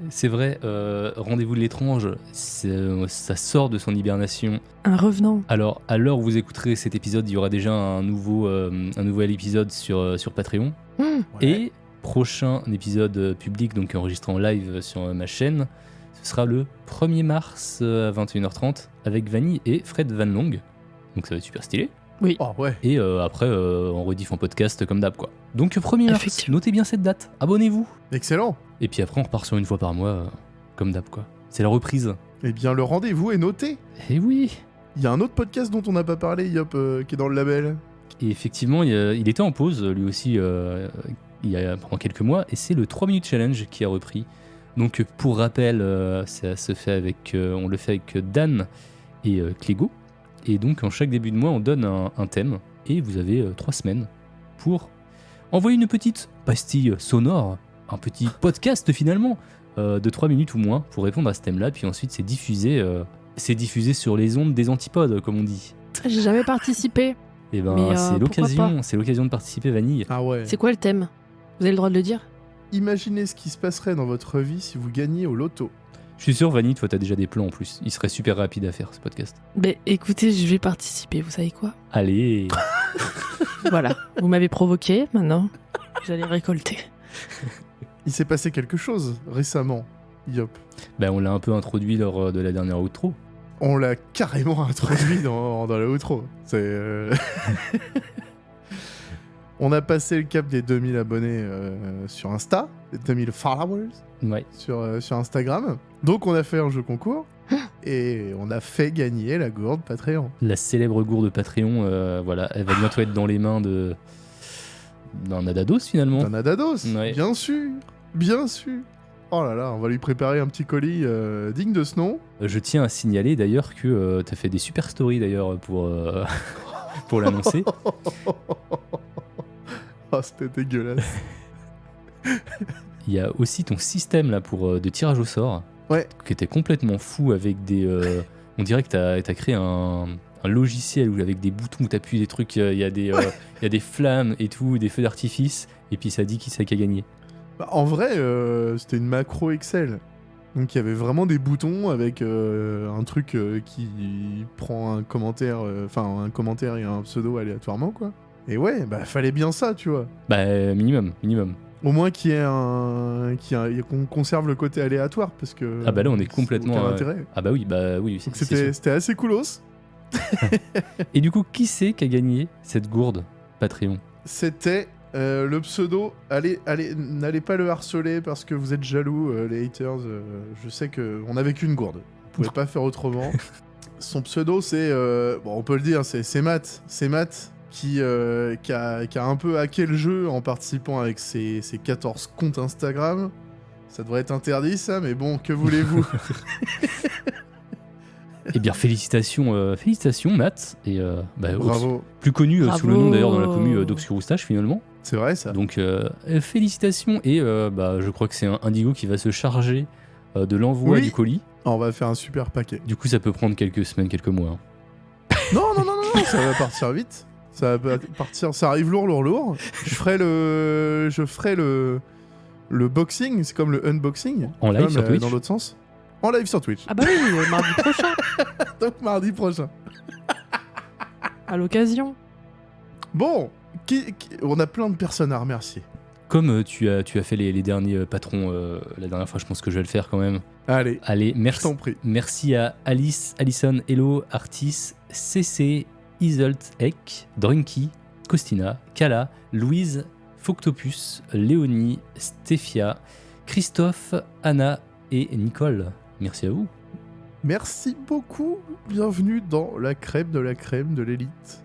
Rendez-vous de l'étrange, ça sort de son hibernation. Un revenant. Alors, à l'heure où vous écouterez cet épisode, il y aura déjà un nouvel épisode sur Patreon. Ouais. Et prochain épisode public, donc enregistré en live sur ma chaîne, ce sera le 1er mars à 21h30 avec Vanille et Fred Van Long. Donc ça va être super stylé. Oh ouais. Et après, on rediff en podcast comme d'hab, quoi. Donc 1er mars, Effectivement. notez bien cette date, abonnez-vous. Excellent. Et puis après, on repart sur une fois par mois, comme d'hab, quoi. C'est la reprise. Eh bien, le rendez-vous est noté. Et oui. Il y a un autre podcast dont on n'a pas parlé, Yop, qui est dans le label. Et effectivement, il était en pause, lui aussi, il y a pendant quelques mois, et c'est le 3 minutes challenge qui a repris. Donc pour rappel, ça se fait on le fait avec Dan et Clégo. Et donc en chaque début de mois, on donne un thème et vous avez 3 semaines pour envoyer une petite pastille sonore, un petit podcast finalement, de 3 minutes ou moins pour répondre à ce thème-là, puis ensuite c'est diffusé sur les ondes des antipodes, comme on dit. J'ai jamais participé. Et ben Mais, c'est pourquoi l'occasion de participer, Vanille. Ah ouais. C'est quoi le thème? Vous avez le droit de le dire? Imaginez ce qui se passerait dans votre vie si vous gagniez au loto. Je suis sûr, Vanille, toi t'as déjà des plans en plus. Il serait super rapide à faire ce podcast. Ben écoutez, je vais participer, vous savez quoi? Allez. Voilà, vous m'avez provoqué, maintenant, vous allez récolter. Il s'est passé quelque chose récemment, Yop. Ben on l'a un peu introduit lors de la dernière outro. On l'a carrément introduit dans la outro. C'est... On a passé le cap des 2000 abonnés sur Insta, les 2000 followers Ouais. sur Instagram. Donc on a fait un jeu concours et on a fait gagner la gourde Patreon. La célèbre gourde Patreon, voilà, elle va bientôt être dans les mains d'un Adados finalement. D'un Adados, Ouais. bien sûr, bien sûr. Oh là là, on va lui préparer un petit colis digne de ce nom. Je tiens à signaler d'ailleurs que t'as fait des super stories d'ailleurs pour l'annoncer. Oh, c'était dégueulasse. Il y a aussi ton système là pour de tirage au sort. Ouais. Qui était complètement fou avec des. On dirait que t'as créé un logiciel où avec des boutons où t'appuies des trucs, il y a des flammes et tout, des feux d'artifice, et puis ça dit qui c'est qui a gagné. Bah, en vrai, c'était une macro Excel. Donc il y avait vraiment des boutons avec un truc qui prend un commentaire, un commentaire et un pseudo aléatoirement, quoi. Et ouais, bah fallait bien ça, tu vois. Bah minimum. Au moins qu'il y ait qu'on conserve le côté aléatoire, parce que... Ah bah là on est complètement. aucun intérêt. Ah bah oui. Donc c'est sûr. c'était assez coolos. Et du coup, qui c'est qui a gagné cette gourde Patreon? C'était le pseudo. N'allez pas le harceler parce que vous êtes jaloux, les haters. Je sais qu'on avait qu'une gourde. Vous pouvez pas faire autrement. Son pseudo, c'est... on peut le dire, c'est Matt. C'est Matt qui a un peu hacké le jeu en participant avec ses 14 comptes Instagram. Ça devrait être interdit, ça, mais bon, que voulez-vous? Eh bien, félicitations Matt. Et Bravo. plus connu sous le nom d'ailleurs dans la commu d'Obscuroustache finalement. C'est vrai, ça. Donc félicitations et je crois que c'est un Indigo qui va se charger de l'envoi Oui. du colis. On va faire un super paquet. Du coup, ça peut prendre quelques semaines, quelques mois. Hein. Non, ça va partir vite. Ça va partir, ça arrive lourd. Je ferai le boxing, c'est comme le unboxing. En live comme, sur Twitch. dans l'autre sens. En live sur Twitch. Ah bah oui, mardi prochain, Donc mardi prochain. à l'occasion. Bon, on a plein de personnes à remercier. Comme tu as fait les derniers patrons la dernière fois, je pense que je vais le faire quand même. Allez, Allez, je merci. t'en prie. Merci à Alice, Alison, Hello, Artis, CC, Isolt, Ek, Drinky, Costina, Kala, Louise, Foctopus, Léonie, Stéphia, Christophe, Anna et Nicole. Merci à vous. Merci beaucoup. Bienvenue dans la crème de l'élite.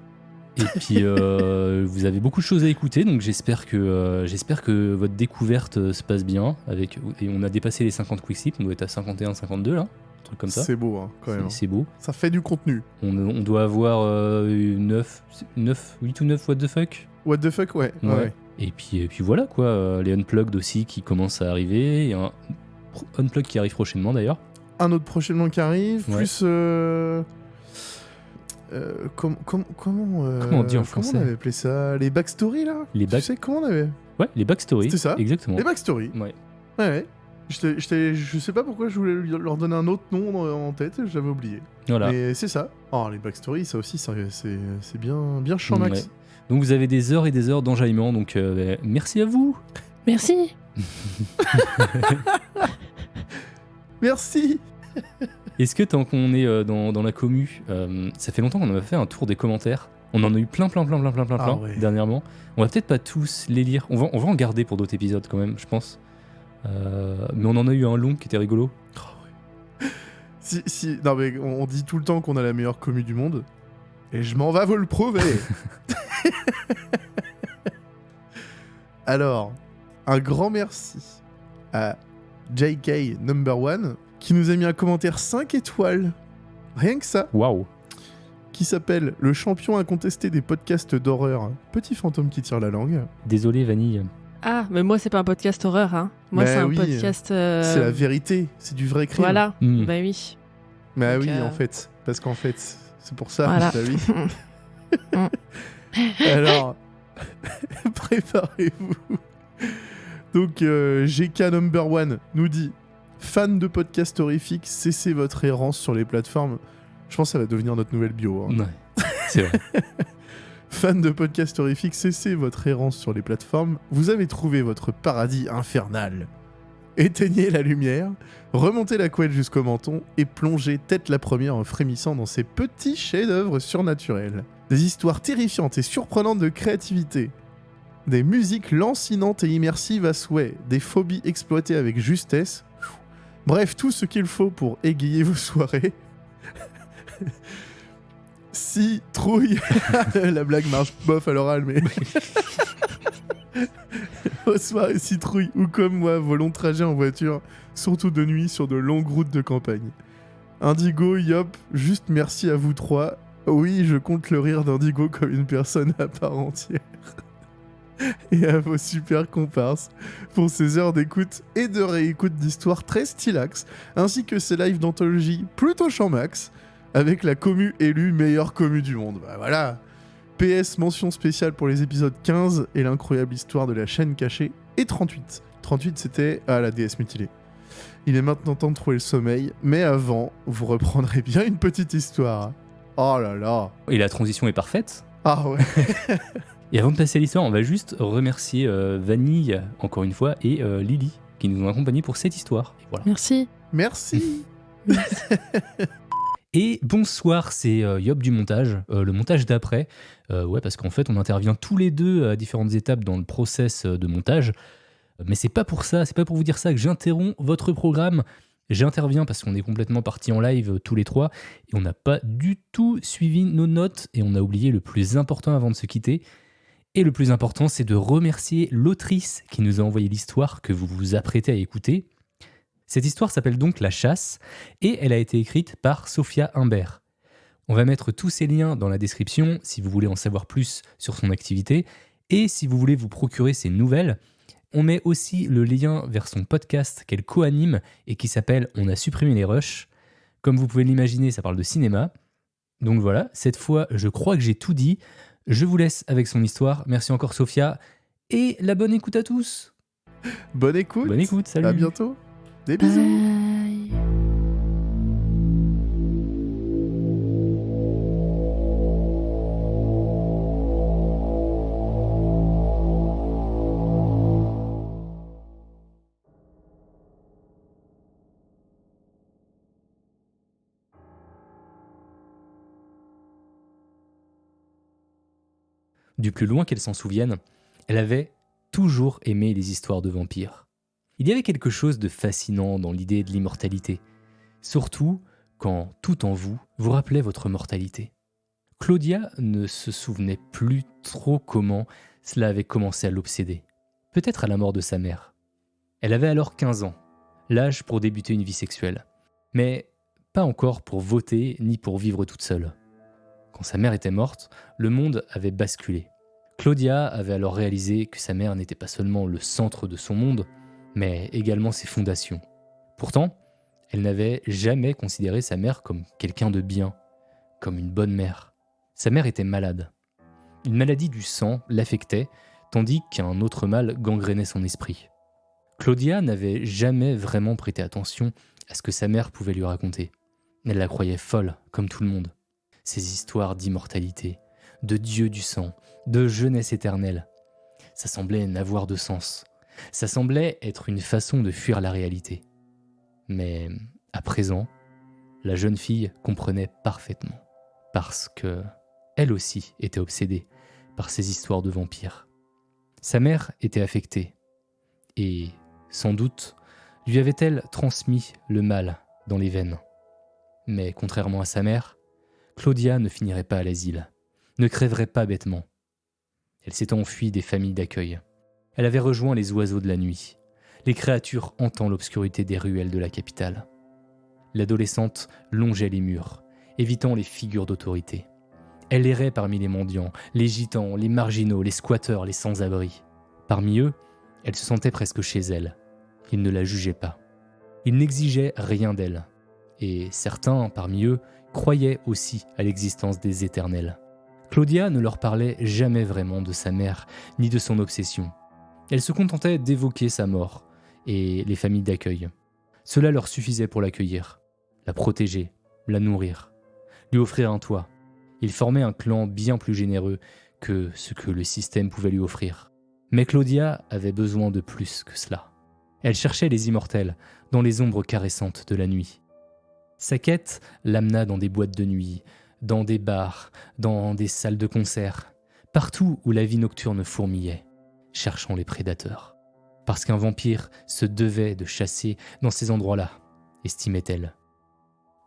Et puis vous avez beaucoup de choses à écouter, donc j'espère que votre découverte se passe bien. Et on a dépassé les 50 quickslips, on doit être à 51, 52 là, un truc comme ça. C'est beau, hein, quand même. C'est beau. Ça fait du contenu. On doit avoir 8 ou 9 what the fuck. What the fuck, ouais. Et puis voilà quoi, les unplugged aussi qui commencent à arriver, et un unplug qui arrive prochainement d'ailleurs. Un autre prochainement qui arrive, Ouais. plus... comment on dit en français? Comment on avait appelé ça? Les backstories, là? Les Tu sais comment on avait... Ouais, les backstories. C'était ça. Exactement. Les backstories. Ouais. Ouais. Je sais pas pourquoi je voulais leur donner un autre nom en tête, j'avais oublié. Voilà. Mais c'est ça. Oh, les backstories, ça aussi, c'est bien champ max. Ouais. Donc vous avez des heures et des heures d'enjaillement, donc merci à vous. Merci. Merci. Est-ce que tant qu'on est dans la commu, ça fait longtemps qu'on a fait un tour des commentaires. On en a eu plein ouais. dernièrement. On va peut-être pas tous les lire. On va en garder pour d'autres épisodes quand même, je pense. Mais on en a eu un long qui était rigolo. Non mais on dit tout le temps qu'on a la meilleure commu du monde. Et je m'en vais vous le prouver. Alors, un grand merci à JK Number 1 qui nous a mis un commentaire 5 étoiles. Rien que ça. Waouh. qui s'appelle le champion incontesté des podcasts d'horreur, Petit Fantôme qui tire la langue. Désolé, Vanille. Ah, mais moi, c'est pas un podcast horreur, hein. Moi, Bah c'est un oui, podcast... C'est la vérité, c'est du vrai crime. Voilà, Mm. bah oui. Bah Donc, oui, en fait, parce qu'en fait, c'est pour ça. Voilà. Bah oui. Alors, préparez-vous. Donc, GK number one nous dit fan de podcast horrifiques, cessez votre errance sur les plateformes. Je pense que ça va devenir notre nouvelle bio. Hein. Ouais, c'est vrai. Fan de podcast horrifiques, cessez votre errance sur les plateformes. Vous avez trouvé votre paradis infernal. Éteignez la lumière, remontez la couette jusqu'au menton et plongez tête la première en frémissant dans ces petits chefs-d'œuvre surnaturels. Des histoires terrifiantes et surprenantes de créativité. Des musiques lancinantes et immersives à souhait. Des phobies exploitées avec justesse. Bref, tout ce qu'il faut pour égayer vos soirées. Citrouille. La blague marche bof à l'oral, mais... Vos soirées citrouille ou comme moi, vos longs trajets en voiture, surtout de nuit sur de longues routes de campagne. Indigo, Yop, juste merci à vous trois. Oui, je compte le rire d'Indigo comme une personne à part entière. Et à vos super comparses pour ces heures d'écoute et de réécoute d'histoires très stylax, ainsi que ces lives d'anthologie plutôt champ max, avec la commu élue meilleure commu du monde. Bah voilà. PS, mention spéciale pour les épisodes 15 et l'incroyable histoire de la chaîne cachée, et 38. 38, c'était la déesse mutilée. Il est maintenant temps de trouver le sommeil, mais avant, vous reprendrez bien une petite histoire. Oh là là. Et la transition est parfaite. Ah ouais. Et avant de passer à l'histoire, on va juste remercier Vanille, encore une fois, et Lily, qui nous ont accompagnés pour cette histoire. Et voilà. Merci. Merci. Et bonsoir, c'est Yop du montage, le montage d'après. Ouais, parce qu'en fait, on intervient tous les deux à différentes étapes dans le process de montage. Mais c'est pas pour ça, c'est pas pour vous dire ça que j'interromps votre programme. J'interviens parce qu'on est complètement partis en live tous les trois et on n'a pas du tout suivi nos notes et on a oublié le plus important avant de se quitter. Et le plus important, c'est de remercier l'autrice qui nous a envoyé l'histoire que vous vous apprêtez à écouter. Cette histoire s'appelle donc La Chasse et elle a été écrite par Sophia Humbert. On va mettre tous ces liens dans la description si vous voulez en savoir plus sur son activité et si vous voulez vous procurer ses nouvelles. On met aussi le lien vers son podcast qu'elle co-anime et qui s'appelle « On a supprimé les rushs ». Comme vous pouvez l'imaginer, ça parle de cinéma. Donc voilà, cette fois, je crois que j'ai tout dit. Je vous laisse avec son histoire. Merci encore Sophia et la bonne écoute à tous. Bonne écoute. Bonne écoute, salut. À bientôt. Des bisous. Bye. Du plus loin qu'elle s'en souvienne, elle avait toujours aimé les histoires de vampires. Il y avait quelque chose de fascinant dans l'idée de l'immortalité, surtout quand tout en vous vous rappelait votre mortalité. Claudia ne se souvenait plus trop comment cela avait commencé à l'obséder, peut-être à la mort de sa mère. Elle avait alors 15 ans, l'âge pour débuter une vie sexuelle, mais pas encore pour voter ni pour vivre toute seule. Quand sa mère était morte, le monde avait basculé. Claudia avait alors réalisé que sa mère n'était pas seulement le centre de son monde, mais également ses fondations. Pourtant, elle n'avait jamais considéré sa mère comme quelqu'un de bien, comme une bonne mère. Sa mère était malade. Une maladie du sang l'affectait, tandis qu'un autre mal gangrénait son esprit. Claudia n'avait jamais vraiment prêté attention à ce que sa mère pouvait lui raconter. Elle la croyait folle, comme tout le monde. Ces histoires d'immortalité, de dieu du sang, de jeunesse éternelle. Ça semblait n'avoir de sens. Ça semblait être une façon de fuir la réalité. Mais à présent, la jeune fille comprenait parfaitement. Parce que elle aussi était obsédée par ces histoires de vampires. Sa mère était affectée. Et, sans doute, lui avait-elle transmis le mal dans les veines. Mais contrairement à sa mère, Claudia ne finirait pas à l'asile, ne crèverait pas bêtement. Elle s'était enfuie des familles d'accueil. Elle avait rejoint les oiseaux de la nuit, les créatures hantant l'obscurité des ruelles de la capitale. L'adolescente longeait les murs, évitant les figures d'autorité. Elle errait parmi les mendiants, les gitans, les marginaux, les squatteurs, les sans-abri. Parmi eux, elle se sentait presque chez elle. Ils ne la jugeaient pas. Ils n'exigeaient rien d'elle. Et certains, parmi eux, croyaient aussi à l'existence des éternels. Claudia ne leur parlait jamais vraiment de sa mère, ni de son obsession. Elle se contentait d'évoquer sa mort et les familles d'accueil. Cela leur suffisait pour l'accueillir, la protéger, la nourrir, lui offrir un toit. Ils formaient un clan bien plus généreux que ce que le système pouvait lui offrir. Mais Claudia avait besoin de plus que cela. Elle cherchait les immortels dans les ombres caressantes de la nuit. Sa quête l'amena dans des boîtes de nuit, dans des bars, dans des salles de concert, partout où la vie nocturne fourmillait, cherchant les prédateurs. Parce qu'un vampire se devait de chasser dans ces endroits-là, estimait-elle.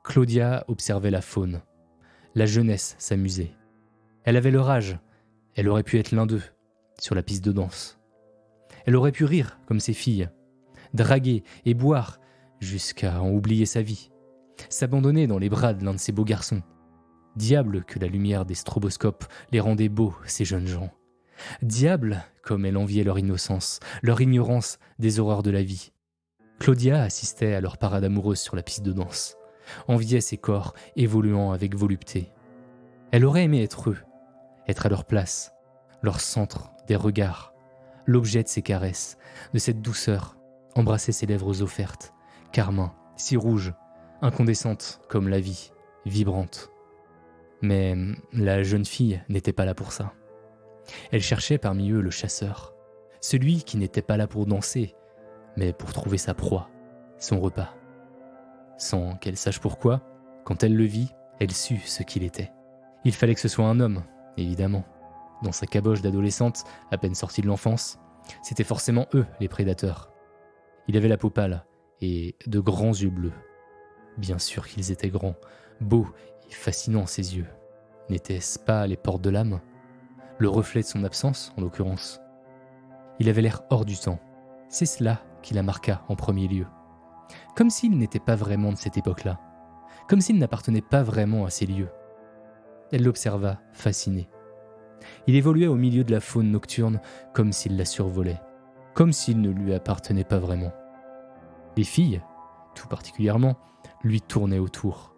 Claudia observait la faune. La jeunesse s'amusait. Elle avait leur âge. Elle aurait pu être l'un d'eux, sur la piste de danse. Elle aurait pu rire comme ses filles, draguer et boire jusqu'à en oublier sa vie, s'abandonner dans les bras de l'un de ces beaux garçons. Diable que la lumière des stroboscopes les rendait beaux, ces jeunes gens. Diable comme elle enviait leur innocence, leur ignorance des horreurs de la vie. Claudia assistait à leur parade amoureuse sur la piste de danse, enviait ces corps évoluant avec volupté. Elle aurait aimé être eux, être à leur place, leur centre des regards, l'objet de ses caresses, de cette douceur, embrasser ses lèvres offertes, carmin, si rouges, incandescentes comme la vie, vibrantes. Mais la jeune fille n'était pas là pour ça. Elle cherchait parmi eux le chasseur, celui qui n'était pas là pour danser, mais pour trouver sa proie, son repas. Sans qu'elle sache pourquoi, quand elle le vit, elle sut ce qu'il était. Il fallait que ce soit un homme, évidemment. Dans sa caboche d'adolescente, à peine sortie de l'enfance, c'étaient forcément eux les prédateurs. Il avait la peau pâle et de grands yeux bleus. Bien sûr qu'ils étaient grands, beaux et fascinants ses yeux. N'étaient-ce pas les portes de l'âme ? Le reflet de son absence, en l'occurrence. Il avait l'air hors du temps. C'est cela qui la marqua en premier lieu. Comme s'il n'était pas vraiment de cette époque-là. Comme s'il n'appartenait pas vraiment à ces lieux. Elle l'observa, fascinée. Il évoluait au milieu de la faune nocturne comme s'il la survolait, comme s'il ne lui appartenait pas vraiment. Les filles, tout particulièrement, lui tournaient autour,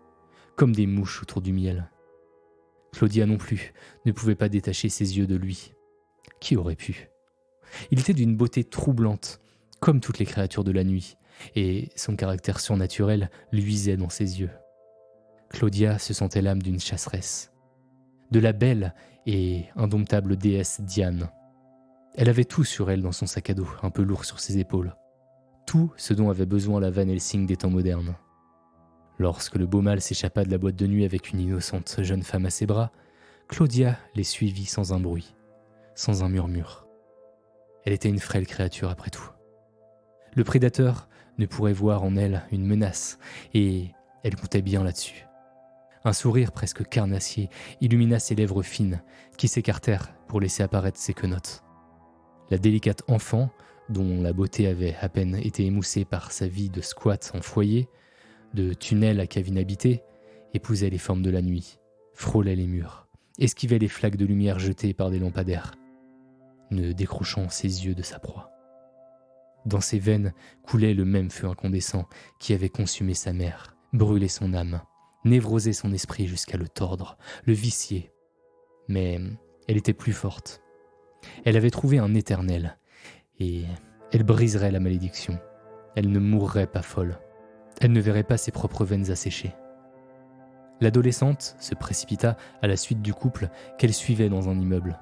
comme des mouches autour du miel. Claudia non plus ne pouvait pas détacher ses yeux de lui. Qui aurait pu ? Il était d'une beauté troublante, comme toutes les créatures de la nuit, et son caractère surnaturel luisait dans ses yeux. Claudia se sentait l'âme d'une chasseresse, de la belle et indomptable déesse Diane. Elle avait tout sur elle dans son sac à dos, un peu lourd sur ses épaules. Tout ce dont avait besoin la Van Helsing des temps modernes. Lorsque le beau mâle s'échappa de la boîte de nuit avec une innocente jeune femme à ses bras, Claudia les suivit sans un bruit, sans un murmure. Elle était une frêle créature après tout. Le prédateur ne pourrait voir en elle une menace, et elle comptait bien là-dessus. Un sourire presque carnassier illumina ses lèvres fines, qui s'écartèrent pour laisser apparaître ses quenottes. La délicate enfant, dont la beauté avait à peine été émoussée par sa vie de squat en foyer, de tunnel à cabine habitée, épousait les formes de la nuit, frôlait les murs, esquivait les flaques de lumière jetées par des lampadaires, ne décrochant ses yeux de sa proie. Dans ses veines coulait le même feu incandescent qui avait consumé sa mère, brûlé son âme, névrosé son esprit jusqu'à le tordre, le vicier. Mais elle était plus forte. Elle avait trouvé un éternel, et elle briserait la malédiction. Elle ne mourrait pas folle. Elle ne verrait pas ses propres veines asséchées. L'adolescente se précipita à la suite du couple qu'elle suivait dans un immeuble,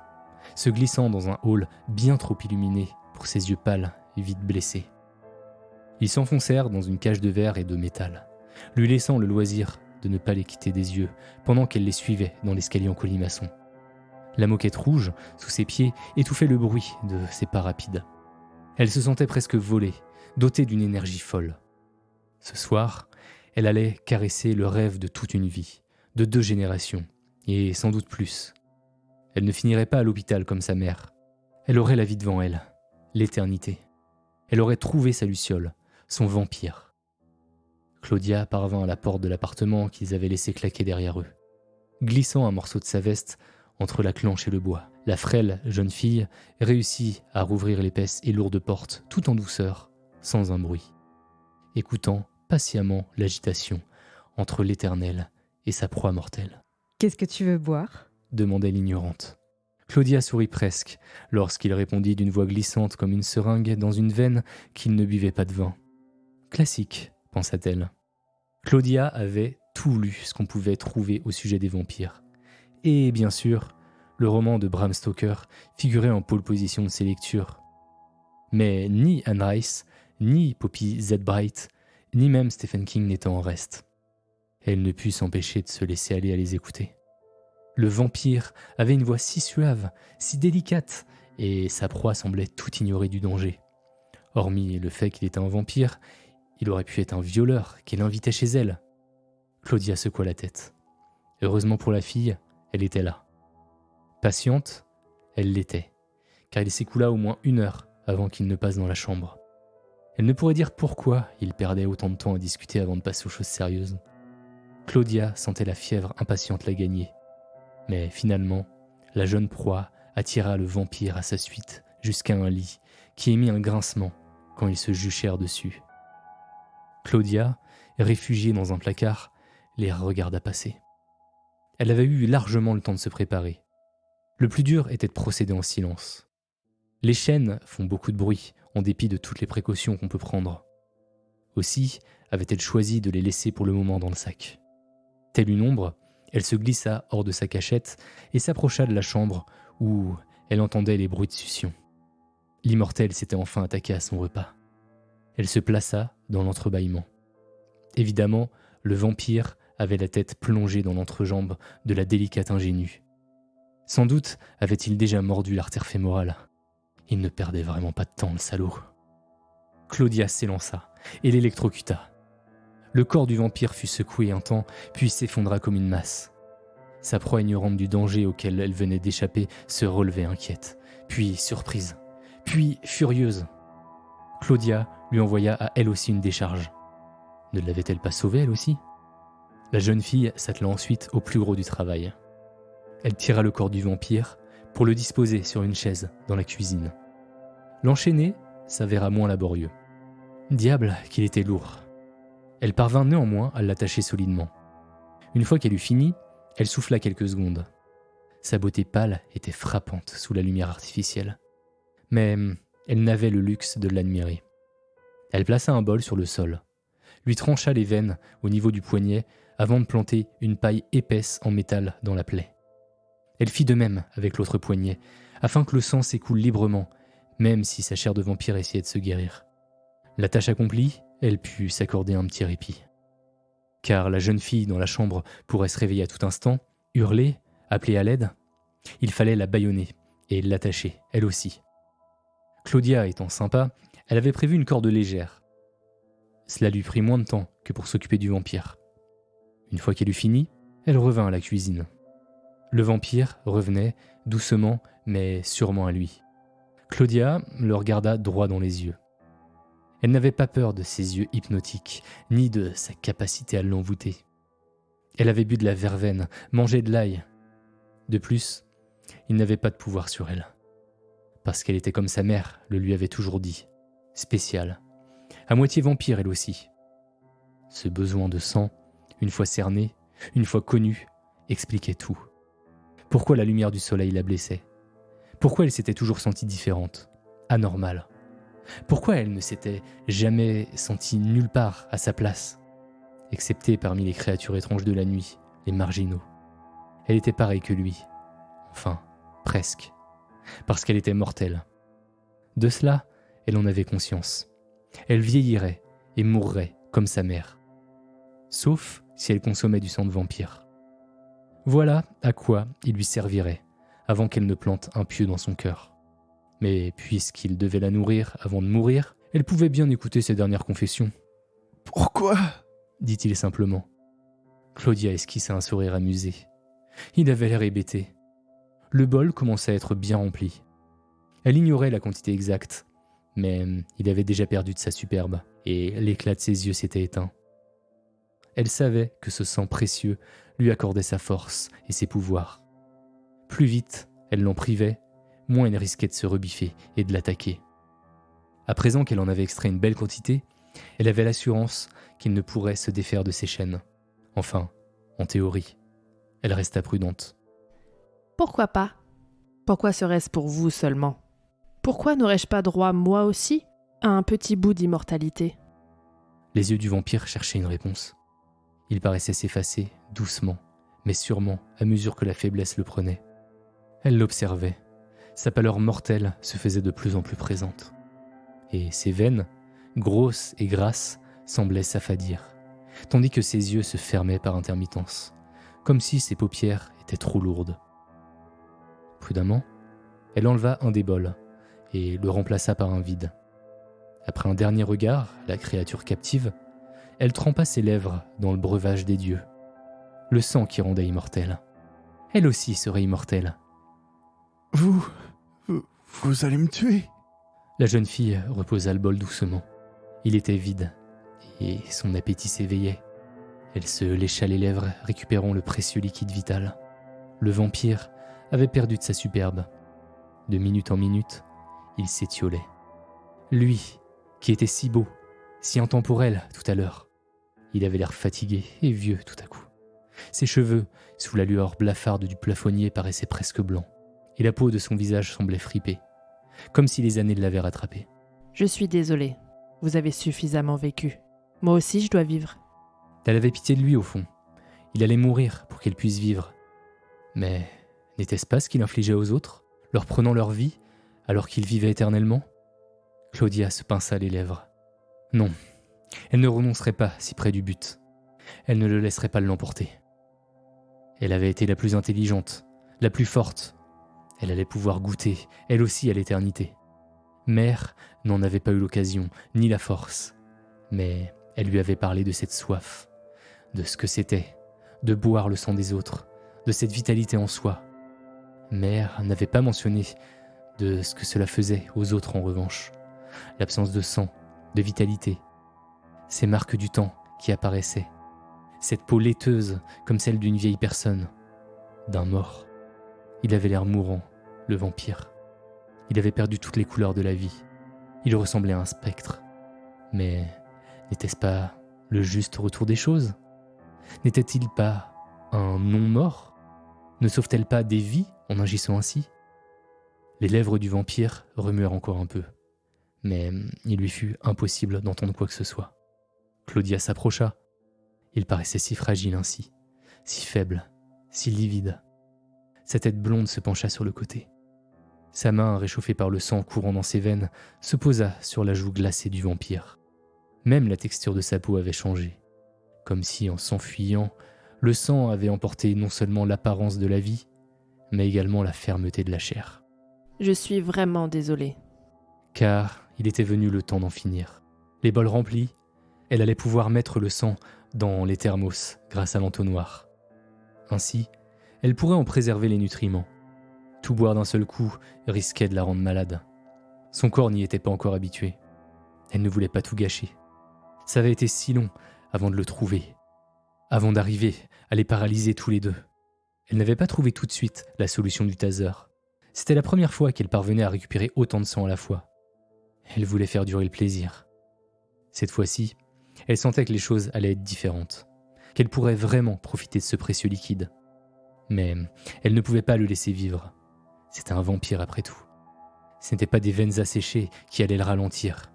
se glissant dans un hall bien trop illuminé pour ses yeux pâles et vite blessés. Ils s'enfoncèrent dans une cage de verre et de métal, lui laissant le loisir de ne pas les quitter des yeux pendant qu'elle les suivait dans l'escalier en colimaçon. La moquette rouge, sous ses pieds, étouffait le bruit de ses pas rapides. Elle se sentait presque volée, dotée d'une énergie folle. Ce soir, elle allait caresser le rêve de toute une vie, de 2 générations, et sans doute plus. Elle ne finirait pas à l'hôpital comme sa mère. Elle aurait la vie devant elle, l'éternité. Elle aurait trouvé sa luciole, son vampire. Claudia parvint à la porte de l'appartement qu'ils avaient laissé claquer derrière eux. glissant un morceau de sa veste entre la planche et le bois. La frêle jeune fille réussit à rouvrir l'épaisse et lourde porte tout en douceur, sans un bruit, écoutant patiemment l'agitation entre l'Éternel et sa proie mortelle. « Qu'est-ce que tu veux boire ?» demandait l'ignorante. Claudia sourit presque lorsqu'il répondit d'une voix glissante comme une seringue dans une veine qu'il ne buvait pas de vin. Classique, pensa-t-elle. Claudia avait tout lu ce qu'on pouvait trouver au sujet des vampires. Et bien sûr, le roman de Bram Stoker figurait en pole position de ses lectures. Mais ni Anne Rice, ni Poppy Z-Bright, ni même Stephen King n'étaient en reste. Elle ne put s'empêcher de se laisser aller à les écouter. Le vampire avait une voix si suave, si délicate, et sa proie semblait tout ignorer du danger. Hormis le fait qu'il était un vampire, il aurait pu être un violeur qui l'invitait chez elle. Claudia secoua la tête. Heureusement pour la fille, elle était là. Patiente, elle l'était, car il s'écoula au moins 1 heure avant qu'il ne passe dans la chambre. Elle ne pourrait dire pourquoi il perdait autant de temps à discuter avant de passer aux choses sérieuses. Claudia sentait la fièvre impatiente la gagner. Mais finalement, la jeune proie attira le vampire à sa suite jusqu'à un lit qui émit un grincement quand ils se juchèrent dessus. Claudia, réfugiée dans un placard, les regarda passer. Elle avait eu largement le temps de se préparer. Le plus dur était de procéder en silence. Les chaînes font beaucoup de bruit en dépit de toutes les précautions qu'on peut prendre. Aussi avait-elle choisi de les laisser pour le moment dans le sac. Telle une ombre, elle se glissa hors de sa cachette et s'approcha de la chambre où elle entendait les bruits de succion. L'immortel s'était enfin attaqué à son repas. Elle se plaça dans l'entrebâillement. Évidemment, le vampire avait la tête plongée dans l'entrejambe de la délicate ingénue. Sans doute avait-il déjà mordu l'artère fémorale. Il ne perdait vraiment pas de temps, le salaud. Claudia s'élança et l'électrocuta. Le corps du vampire fut secoué un temps, puis s'effondra comme une masse. Sa proie ignorante du danger auquel elle venait d'échapper se relevait inquiète, puis surprise, puis furieuse. Claudia lui envoya à elle aussi une décharge. Ne l'avait-elle pas sauvée elle aussi ? La jeune fille s'attela ensuite au plus gros du travail. Elle tira le corps du vampire pour le disposer sur une chaise dans la cuisine. L'enchaîner s'avéra moins laborieux. Diable qu'il était lourd. Elle parvint néanmoins à l'attacher solidement. Une fois qu'elle eut fini, elle souffla quelques secondes. Sa beauté pâle était frappante sous la lumière artificielle. Mais elle n'avait le luxe de l'admirer. Elle plaça un bol sur le sol, lui trancha les veines au niveau du poignet avant de planter une paille épaisse en métal dans la plaie. Elle fit de même avec l'autre poignet, afin que le sang s'écoule librement, même si sa chair de vampire essayait de se guérir. La tâche accomplie, elle put s'accorder un petit répit. Car la jeune fille dans la chambre pourrait se réveiller à tout instant, hurler, appeler à l'aide. Il fallait la bâillonner et l'attacher, elle aussi. Claudia étant sympa, elle avait prévu une corde légère. Cela lui prit moins de temps que pour s'occuper du vampire. Une fois qu'elle eut fini, elle revint à la cuisine. Le vampire revenait, doucement mais sûrement à lui. Claudia le regarda droit dans les yeux. Elle n'avait pas peur de ses yeux hypnotiques, ni de sa capacité à l'envoûter. Elle avait bu de la verveine, mangé de l'ail. De plus, il n'avait pas de pouvoir sur elle. Parce qu'elle était comme sa mère le lui avait toujours dit, spéciale, à moitié vampire elle aussi. Ce besoin de sang, une fois cerné, une fois connu, expliquait tout. Pourquoi la lumière du soleil la blessait ? Pourquoi elle s'était toujours sentie différente, anormale ? Pourquoi elle ne s'était jamais sentie nulle part à sa place, excepté parmi les créatures étranges de la nuit, les marginaux. Elle était pareille que lui, enfin, presque, parce qu'elle était mortelle. De cela, elle en avait conscience. Elle vieillirait et mourrait comme sa mère, sauf si elle consommait du sang de vampire. Voilà à quoi il lui servirait, avant qu'elle ne plante un pieu dans son cœur. Mais puisqu'il devait la nourrir avant de mourir, elle pouvait bien écouter ses dernières confessions. « Pourquoi ?» dit-il simplement. Claudia esquissa un sourire amusé. Il avait l'air hébété. Le bol commençait à être bien rempli. Elle ignorait la quantité exacte, mais il avait déjà perdu de sa superbe, et l'éclat de ses yeux s'était éteint. Elle savait que ce sang précieux lui accordait sa force et ses pouvoirs. Plus vite elle l'en privait, moins elle risquait de se rebiffer et de l'attaquer. À présent qu'elle en avait extrait une belle quantité, elle avait l'assurance qu'il ne pourrait se défaire de ses chaînes. Enfin, en théorie, elle resta prudente. Pourquoi pas? Pourquoi serait-ce pour vous seulement? Pourquoi n'aurais-je pas droit, moi aussi, à un petit bout d'immortalité? Les yeux du vampire cherchaient une réponse. Il paraissait s'effacer, doucement, mais sûrement, à mesure que la faiblesse le prenait. Elle l'observait. Sa pâleur mortelle se faisait de plus en plus présente. Et ses veines, grosses et grasses, semblaient s'affadir, tandis que ses yeux se fermaient par intermittence, comme si ses paupières étaient trop lourdes. Prudemment, elle enleva un des bols et le remplaça par un vide. Après un dernier regard à la créature captive, elle trempa ses lèvres dans le breuvage des dieux, le sang qui rendait immortelle. Elle aussi serait immortelle. Vous allez me tuer? La jeune fille reposa le bol doucement. Il était vide et son appétit s'éveillait. Elle se lécha les lèvres, récupérant le précieux liquide vital. Le vampire avait perdu de sa superbe. De minute en minute, il s'étiolait. Lui, qui était si beau, si intemporel tout à l'heure, il avait l'air fatigué et vieux tout à coup. Ses cheveux, sous la lueur blafarde du plafonnier, paraissaient presque blancs, et la peau de son visage semblait fripée, comme si les années l'avaient rattrapé. Je suis désolée, vous avez suffisamment vécu. Moi aussi, je dois vivre. Elle avait pitié de lui au fond. Il allait mourir pour qu'elle puisse vivre. Mais n'était-ce pas ce qu'il infligeait aux autres, leur prenant leur vie, alors qu'il vivait éternellement? Claudia se pinça les lèvres. Non, elle ne renoncerait pas si près du but. Elle ne le laisserait pas l'emporter. Elle avait été la plus intelligente, la plus forte. Elle allait pouvoir goûter, elle aussi, à l'éternité. Mère n'en avait pas eu l'occasion, ni la force. Mais elle lui avait parlé de cette soif, de ce que c'était, de boire le sang des autres, de cette vitalité en soi. Mère n'avait pas mentionné de ce que cela faisait aux autres en revanche. L'absence de sang, de vitalité, ces marques du temps qui apparaissaient, cette peau laiteuse comme celle d'une vieille personne, d'un mort. Il avait l'air mourant, le vampire. Il avait perdu toutes les couleurs de la vie. Il ressemblait à un spectre. Mais n'était-ce pas le juste retour des choses? N'était-il pas un non-mort? Ne sauve-t-elle pas des vies en agissant ainsi? Les lèvres du vampire remuèrent encore un peu, mais il lui fut impossible d'entendre quoi que ce soit. Claudia s'approcha. Il paraissait si fragile ainsi, si faible, si livide. Sa tête blonde se pencha sur le côté. Sa main, réchauffée par le sang courant dans ses veines, se posa sur la joue glacée du vampire. Même la texture de sa peau avait changé, comme si, en s'enfuyant, le sang avait emporté non seulement l'apparence de la vie, mais également la fermeté de la chair. Je suis vraiment désolée. Car il était venu le temps d'en finir. Les bols remplis, elle allait pouvoir mettre le sang dans les thermos grâce à l'entonnoir. Ainsi, elle pourrait en préserver les nutriments. Tout boire d'un seul coup risquait de la rendre malade. Son corps n'y était pas encore habitué. Elle ne voulait pas tout gâcher. Ça avait été si long avant de le trouver, avant d'arriver à les paralyser tous les deux. Elle n'avait pas trouvé tout de suite la solution du taser. C'était la première fois qu'elle parvenait à récupérer autant de sang à la fois. Elle voulait faire durer le plaisir. Cette fois-ci, elle sentait que les choses allaient être différentes, qu'elle pourrait vraiment profiter de ce précieux liquide. Mais elle ne pouvait pas le laisser vivre. C'était un vampire après tout. Ce n'étaient pas des veines asséchées qui allaient le ralentir.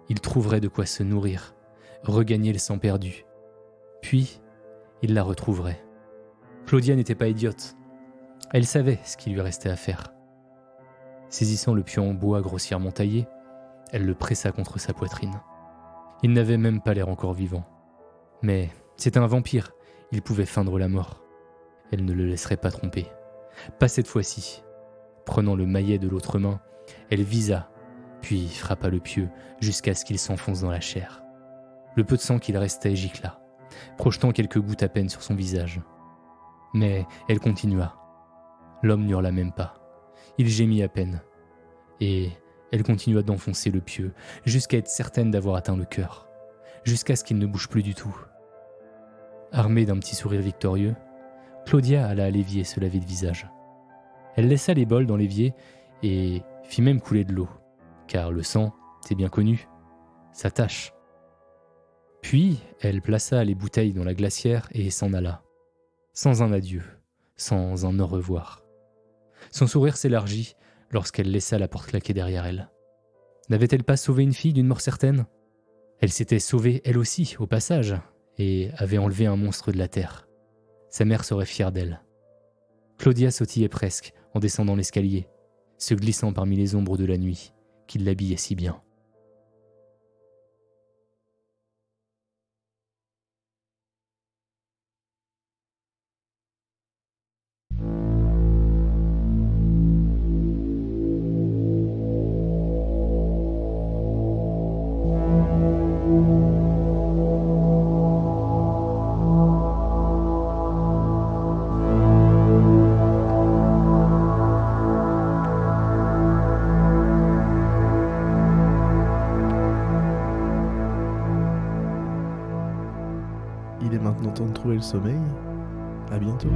Il trouverait de quoi se nourrir, regagner le sang perdu. Puis, il la retrouverait. Claudia n'était pas idiote. Elle savait ce qu'il lui restait à faire. Saisissant le pieu en bois grossièrement taillé, elle le pressa contre sa poitrine. Il n'avait même pas l'air encore vivant. Mais c'était un vampire, il pouvait feindre la mort. Elle ne le laisserait pas tromper. Pas cette fois-ci. Prenant le maillet de l'autre main, elle visa, puis frappa le pieu jusqu'à ce qu'il s'enfonce dans la chair. Le peu de sang qu'il restait gicla, projetant quelques gouttes à peine sur son visage. Mais elle continua. L'homme n'hurla même pas. Il gémit à peine. Et elle continua d'enfoncer le pieu jusqu'à être certaine d'avoir atteint le cœur, jusqu'à ce qu'il ne bouge plus du tout. Armée d'un petit sourire victorieux, Claudia alla à l'évier se laver le visage. Elle laissa les bols dans l'évier et fit même couler de l'eau, car le sang, c'est bien connu, ça tâche. Puis, elle plaça les bouteilles dans la glacière et s'en alla, sans un adieu, sans un au revoir. Son sourire s'élargit lorsqu'elle laissa la porte claquer derrière elle. N'avait-elle pas sauvé une fille d'une mort certaine ? Elle s'était sauvée elle aussi, au passage, et avait enlevé un monstre de la terre. Sa mère serait fière d'elle. Claudia sautillait presque en descendant l'escalier, se glissant parmi les ombres de la nuit qui l'habillaient si bien. Il est maintenant temps de trouver le sommeil. À bientôt.